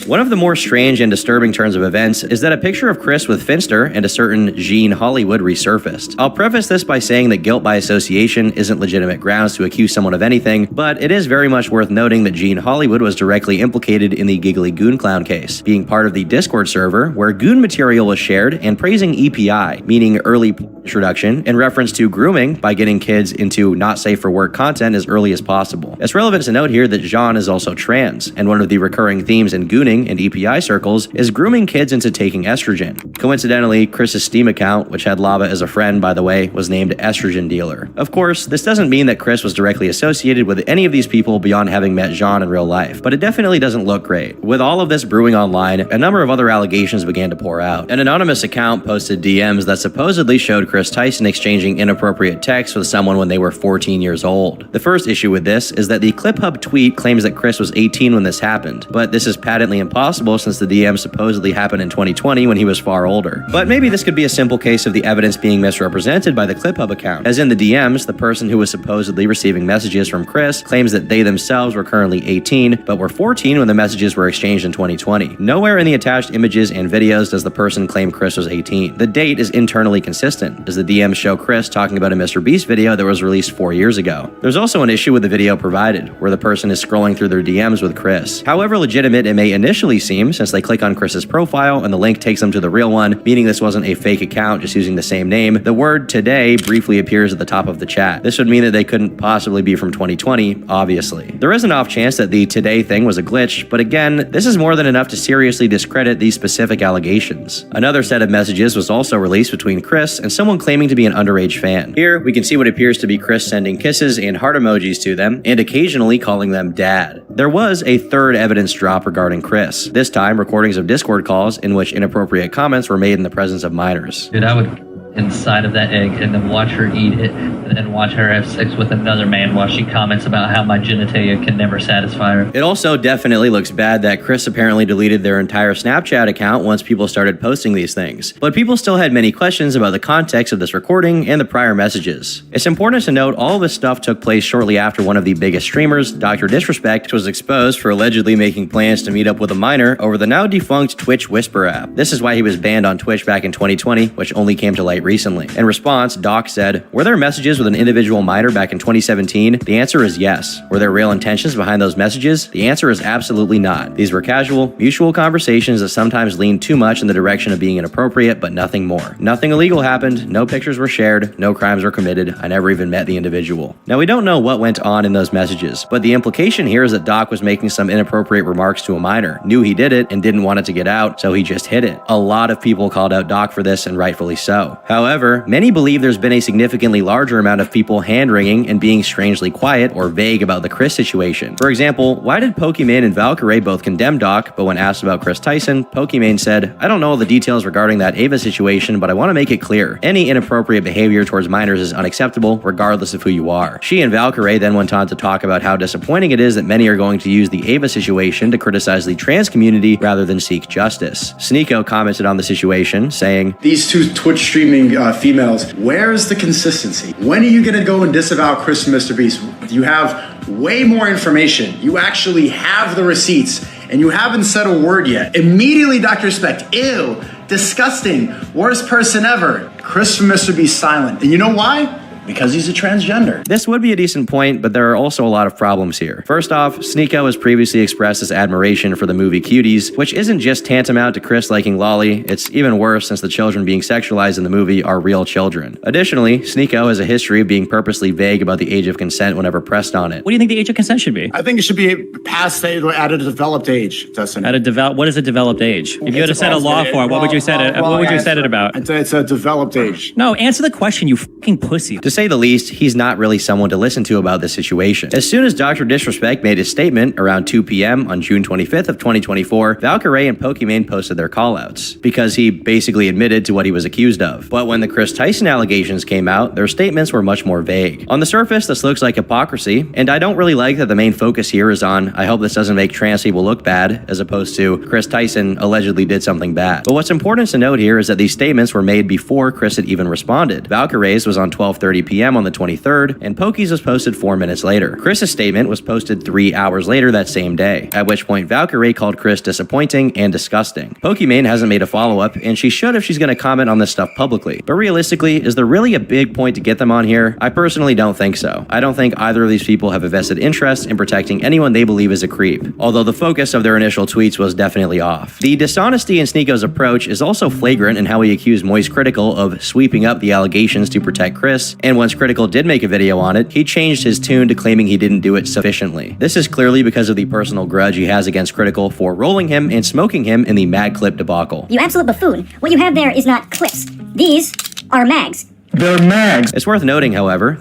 One of the more strange and disturbing turns of events is that a picture of Chris with Finster and a certain Jean Hollywood resurfaced. I'll preface this by saying that guilt by association isn't legitimate grounds to accuse someone of anything, but it is very much worth noting that Jean Hollywood was directly implicated in the Giggly Goon Clown case, being part of the Discord server where goon material was shared and praising EPI, meaning early introduction, in reference to grooming by getting kids into not safe for work content as early as possible. It's relevant to note here that Jean is also trans, and one of the recurring themes in gooning and EPI circles is grooming kids into taking estrogen. Coincidentally, Chris's Steam account, which had Lava as a friend by the way, was named Estrogen Dealer. Of course, this doesn't mean that Chris was directly associated with any of these people beyond having met Jean in real life, but it definitely doesn't look great. With all of this brewing online, a number of other allegations began to pour out. An anonymous account posted DMs that supposedly showed Chris Tyson exchanging inappropriate texts with someone when they were 14 years old. The first issue with this is that the ClipHub tweet claims that Chris was 18 when this happened, but this is patently impossible since the DM supposedly happened in 2020 when he was far older. But maybe this could be a simple case of the evidence being misrepresented by the ClipHub account. As in the DMs, the person who was supposedly receiving messages from Chris claims that they themselves were currently 18, but were 14 when the messages were exchanged in 2020. Nowhere in the attached images and videos does the person claim Chris was 18. The date is internally consistent, as the DMs show Chris talking about a Mr. Beast video that was released 4 years ago. There's also an issue with the video provided, where the person is scrolling through their DMs with Chris. However legitimate it may initially seem, since they click on Chris's profile and the link takes them to the real one, meaning this wasn't a fake account just using the same name, the word today briefly appears at the top of the chat. This would mean that they couldn't possibly be from 2020, obviously. There is an off chance that the today thing was a glitch, but again, this is more than enough to seriously discredit these specific allegations. Another set of messages was also released between Chris and someone claiming to be an underage fan. Here, we can see what appears to be Chris sending kisses and heart emojis to them, and occasionally calling them dad. There was a third evidence drop regarding Chris, this time recordings of Discord calls in which inappropriate comments were made in the presence of minors.
Dude, I would
inside of that egg and then watch her eat it and then watch her have sex with another man while she comments about how my genitalia can never satisfy her.
It also definitely looks bad that Chris apparently deleted their entire Snapchat account once people started posting these things. But people still had many questions about the context of this recording and the prior messages. It's important to note all of this stuff took place shortly after one of the biggest streamers, Dr. Disrespect, was exposed for allegedly making plans to meet up with a minor over the now defunct Twitch Whisper app. This is why he was banned on Twitch back in 2020, which only came to light recently. In response, Doc said, "Were there messages with an individual minor back in 2017? The answer is yes. Were there real intentions behind those messages? The answer is absolutely not. These were casual, mutual conversations that sometimes leaned too much in the direction of being inappropriate, but nothing more. Nothing illegal happened, no pictures were shared, no crimes were committed, I never even met the individual." Now, we don't know what went on in those messages, but the implication here is that Doc was making some inappropriate remarks to a minor, knew he did it, and didn't want it to get out, so he just hid it. A lot of people called out Doc for this, and rightfully so. However, many believe there's been a significantly larger amount of people hand-wringing and being strangely quiet or vague about the Chris situation. For example, why did Pokimane and Valkyrae both condemn Doc, but when asked about Chris Tyson, Pokimane said, "I don't know all the details regarding that Ava situation, but I want to make it clear. Any inappropriate behavior towards minors is unacceptable, regardless of who you are." She and Valkyrae then went on to talk about how disappointing it is that many are going to use the Ava situation to criticize the trans community rather than seek justice. Sneeko commented on the situation, saying,
"These two Twitch streaming females, where's the consistency? When are you going to go and disavow Chris and Mr. Beast? You have way more information. You actually have the receipts, and you haven't said a word yet." Immediately, Dr. Respect, ew, disgusting, worst person ever. Chris from Mr. Beast silent. And you know why? Because he's a transgender.
This would be a decent point, but there are also a lot of problems here. First off, Sneeko has previously expressed his admiration for the movie Cuties, which isn't just tantamount to Chris liking Lolly, it's even worse since the children being sexualized in the movie are real children. Additionally, Sneeko has a history of being purposely vague about the age of consent whenever pressed on it.
What do you think the age of consent should be?
I think it should be past at a developed age, Dustin.
What is a developed age? If you had to set a law for it, what would you set it? What would you set it about?
It's a developed age.
No, answer the question, you fucking pussy.
To say the least, he's not really someone to listen to about this situation. As soon as Dr. Disrespect made his statement around 2 p.m. on June 25th of 2024, Valkyrae and Pokimane posted their callouts because he basically admitted to what he was accused of. But when the Chris Tyson allegations came out, their statements were much more vague. On the surface, this looks like hypocrisy, and I don't really like that the main focus here is on, "I hope this doesn't make trans people look bad," as opposed to Chris Tyson allegedly did something bad. But what's important to note here is that these statements were made before Chris had even responded. Valkyrae's was on 12:30 p.m. on the 23rd, and Pokey's was posted 4 minutes later. Chris's statement was posted 3 hours later that same day, at which point Valkyrae called Chris disappointing and disgusting. Pokimane hasn't made a follow-up, and she should if she's going to comment on this stuff publicly. But realistically, is there really a big point to get them on here? I personally don't think so. I don't think either of these people have a vested interest in protecting anyone they believe is a creep, although the focus of their initial tweets was definitely off. The dishonesty in Sneeko's approach is also flagrant in how he accused Moist Critical of sweeping up the allegations to protect Chris, and once Critical did make a video on it, he changed his tune to claiming he didn't do it sufficiently. This is clearly because of the personal grudge he has against Critical for rolling him and smoking him in the Mag Clip debacle.
You absolute buffoon. What you have there is not clips. These are mags.
They're mags. It's worth noting, however,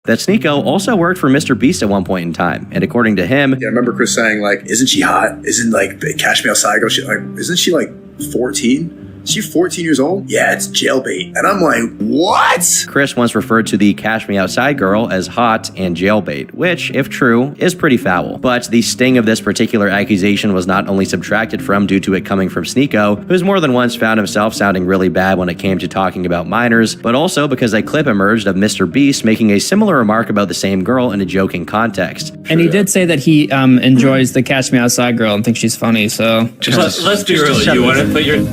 that Sneeko also worked for Mr. Beast at one point in time, and according to him,
I remember Chris saying, like, "Isn't she hot? Isn't, like, Cash Me Outside Girl, isn't she, like, 14? Is she 14 years old? Yeah, it's jailbait." And I'm like, what?
Chris once referred to the Cash Me Outside girl as hot and jailbait, which, if true, is pretty foul. But the sting of this particular accusation was not only subtracted from due to it coming from Sneeko, who's more than once found himself sounding really bad when it came to talking about minors, but also because a clip emerged of Mr. Beast making a similar remark about the same girl in a joking context.
And he did say that he enjoys the Catch Me Outside girl and thinks she's funny, so...
Let's be real. You want to put your...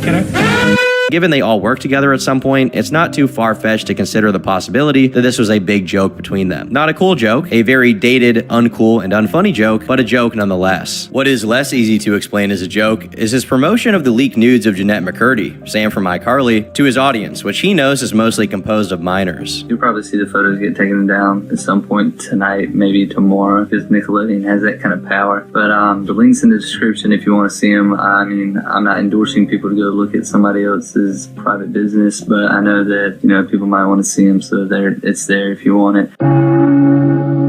Given they all work together at some point, it's not too far-fetched to consider the possibility that this was a big joke between them. Not a cool joke, a very dated, uncool, and unfunny joke, but a joke nonetheless. What is less easy to explain as a joke is his promotion of the leaked nudes of Jeanette McCurdy, Sam from iCarly, to his audience, which he knows is mostly composed of minors.
You'll probably see the photos get taken down at some point tonight, maybe tomorrow, because Nickelodeon has that kind of power. But the link's in the description if you want to see them. I mean, I'm not endorsing people to go look at somebody else's his private business, but I know that, you know, people might want to see him, so it's there if you want it.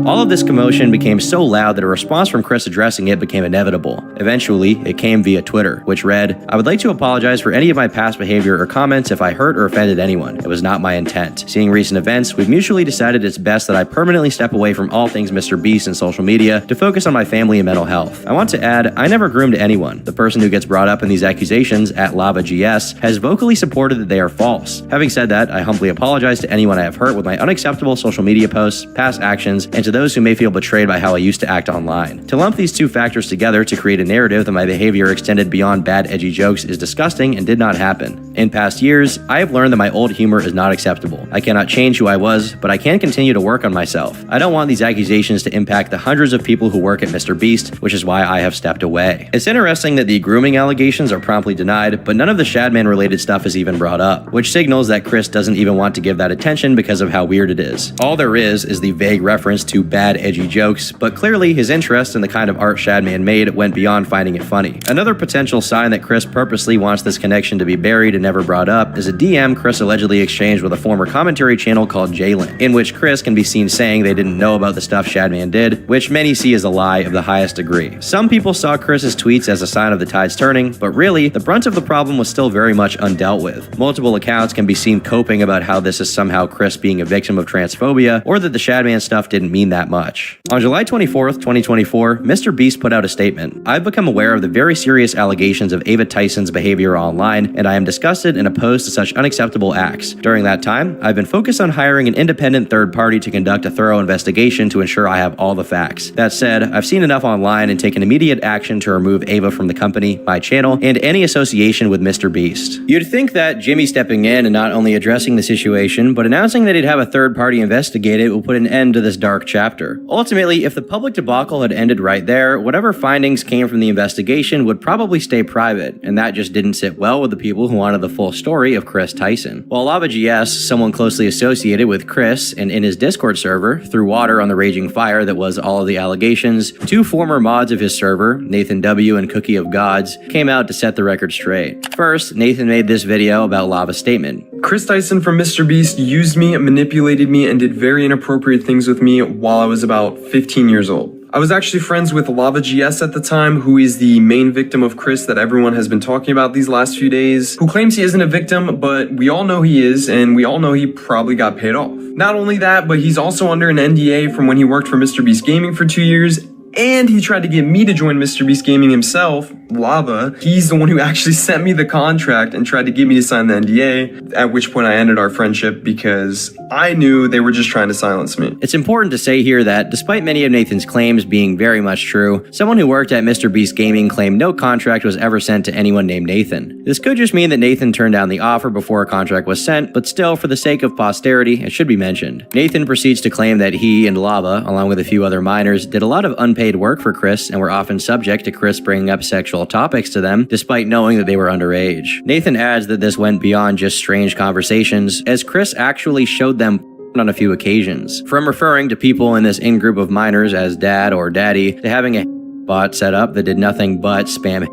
All of this commotion became so loud that a response from Chris addressing it became inevitable. Eventually, it came via Twitter, which read, "I would like to apologize for any of my past behavior or comments if I hurt or offended anyone. It was not my intent. Seeing recent events, we've mutually decided it's best that I permanently step away from all things Mr. Beast and social media to focus on my family and mental health. I want to add, I never groomed anyone. The person who gets brought up in these accusations, at LavaGS, has vocally supported that they are false. Having said that, I humbly apologize to anyone I have hurt with my unacceptable social media posts, past actions, and to those who may feel betrayed by how I used to act online. To lump these two factors together to create a narrative that my behavior extended beyond bad edgy jokes is disgusting and did not happen. In past years, I have learned that my old humor is not acceptable. I cannot change who I was, but I can continue to work on myself. I don't want these accusations to impact the hundreds of people who work at Mr. Beast, which is why I have stepped away." It's interesting that the grooming allegations are promptly denied, but none of the Shadman related stuff is even brought up, which signals that Chris doesn't even want to give that attention because of how weird it is. All there is the vague reference to bad edgy jokes, but clearly his interest in the kind of art Shadman made went beyond finding it funny. Another potential sign that Chris purposely wants this connection to be buried and never brought up is a DM Chris allegedly exchanged with a former commentary channel called Jalen, in which Chris can be seen saying they didn't know about the stuff Shadman did, which many see as a lie of the highest degree. Some people saw Chris's tweets as a sign of the tides turning, but really, the brunt of the problem was still very much undealt with. Multiple accounts can be seen coping about how this is somehow Chris being a victim of transphobia, or that the Shadman stuff didn't mean that much. On July 24th, 2024, Mr. Beast put out a statement. "I've become aware of the very serious allegations of Ava Tyson's behavior online, and I am disgusted and opposed to such unacceptable acts. During that time, I've been focused on hiring an independent third party to conduct a thorough investigation to ensure I have all the facts. That said, I've seen enough online and taken immediate action to remove Ava from the company, my channel, and any association with Mr. Beast." You'd think that Jimmy stepping in and not only addressing the situation, but announcing that he'd have a third party investigate it will put an end to this dark chapter. Ultimately, if the public debacle had ended right there, whatever findings came from the investigation would probably stay private, and that just didn't sit well with the people who wanted the full story of Chris Tyson. While LavaGS, someone closely associated with Chris and in his Discord server, threw water on the raging fire that was all of the allegations, two former mods of his server, Nathan W. and Cookie of Gods, came out to set the record straight. First, Nathan made this video about Lava's statement.
"Chris Tyson from Mr. Beast used me, manipulated me, and did very inappropriate things with me while I was about 15 years old. I was actually friends with LavaGS at the time, who is the main victim of Chris that everyone has been talking about these last few days, who claims he isn't a victim, but we all know he is, and we all know he probably got paid off. Not only that, but he's also under an NDA from when he worked for Mr. Beast Gaming for 2 years, and he tried to get me to join Mr. Beast Gaming himself, Lava. He's the one who actually sent me the contract and tried to get me to sign the NDA, at which point I ended our friendship because I knew they were just trying to silence me."
It's important to say here that, despite many of Nathan's claims being very much true, someone who worked at Mr. Beast Gaming claimed no contract was ever sent to anyone named Nathan. This could just mean that Nathan turned down the offer before a contract was sent, but still, for the sake of posterity, it should be mentioned. Nathan proceeds to claim that he and Lava, along with a few other minors, did a lot of unpaid work for Chris and were often subject to Chris bringing up sexual topics to them, despite knowing that they were underage. Nathan adds that this went beyond just strange conversations, as Chris actually showed them on a few occasions. From referring to people in this in-group of minors as dad or daddy, to having a bot set up that did nothing but spam.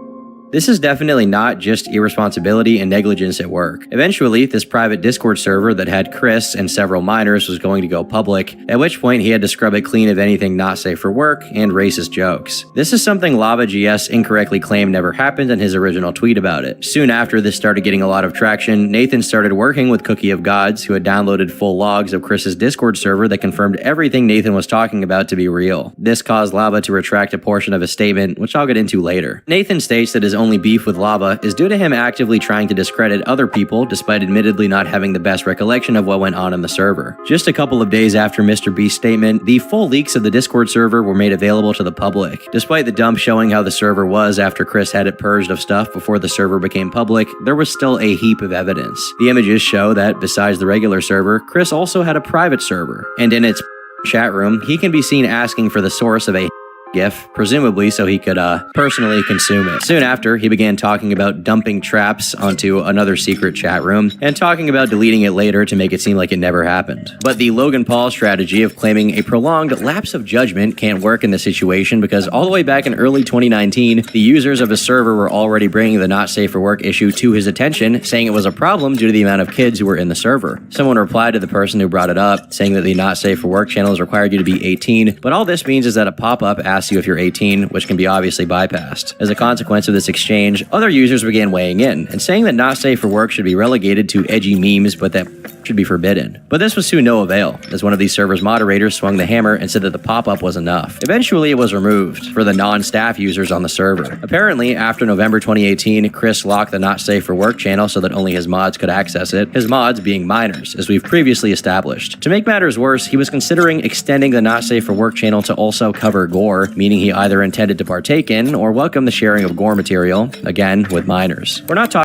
This is definitely not just irresponsibility and negligence at work. Eventually, this private Discord server that had Chris and several minors was going to go public, at which point he had to scrub it clean of anything not safe for work and racist jokes. This is something LavaGS incorrectly claimed never happened in his original tweet about it. Soon after this started getting a lot of traction, Nathan started working with Cookie of Gods, who had downloaded full logs of Chris's Discord server that confirmed everything Nathan was talking about to be real. This caused Lava to retract a portion of his statement, which I'll get into later. Nathan states that his only beef with Lava is due to him actively trying to discredit other people despite admittedly not having the best recollection of what went on in the server. Just a couple of days after Mr. Beast's statement, the full leaks of the Discord server were made available to the public. Despite the dump showing how the server was after Chris had it purged of stuff before the server became public, there was still a heap of evidence. The images show that, besides the regular server, Chris also had a private server, and in its chat room, he can be seen asking for the source of a GIF, presumably so he could personally consume it. Soon after, he began talking about dumping traps onto another secret chat room and talking about deleting it later to make it seem like it never happened. But the Logan Paul strategy of claiming a prolonged lapse of judgment can't work in this situation because all the way back in early 2019, the users of his server were already bringing the not safe for work issue to his attention, saying it was a problem due to the amount of kids who were in the server. Someone replied to the person who brought it up, saying that the not safe for work channels required you to be 18, but all this means is that a pop-up asks you if you're 18, which can be obviously bypassed. As a consequence of this exchange, other users began weighing in and saying that not safe for work should be relegated to edgy memes, but that should be forbidden. But this was to no avail, as one of these servers' moderators swung the hammer and said that the pop-up was enough. Eventually, it was removed for the non-staff users on the server. Apparently, after November 2018, Chris locked the not safe for work channel so that only his mods could access it, his mods being minors, as we've previously established. To make matters worse, he was considering extending the not safe for work channel to also cover gore, meaning he either intended to partake in or welcome the sharing of gore material, again with minors. We're not talking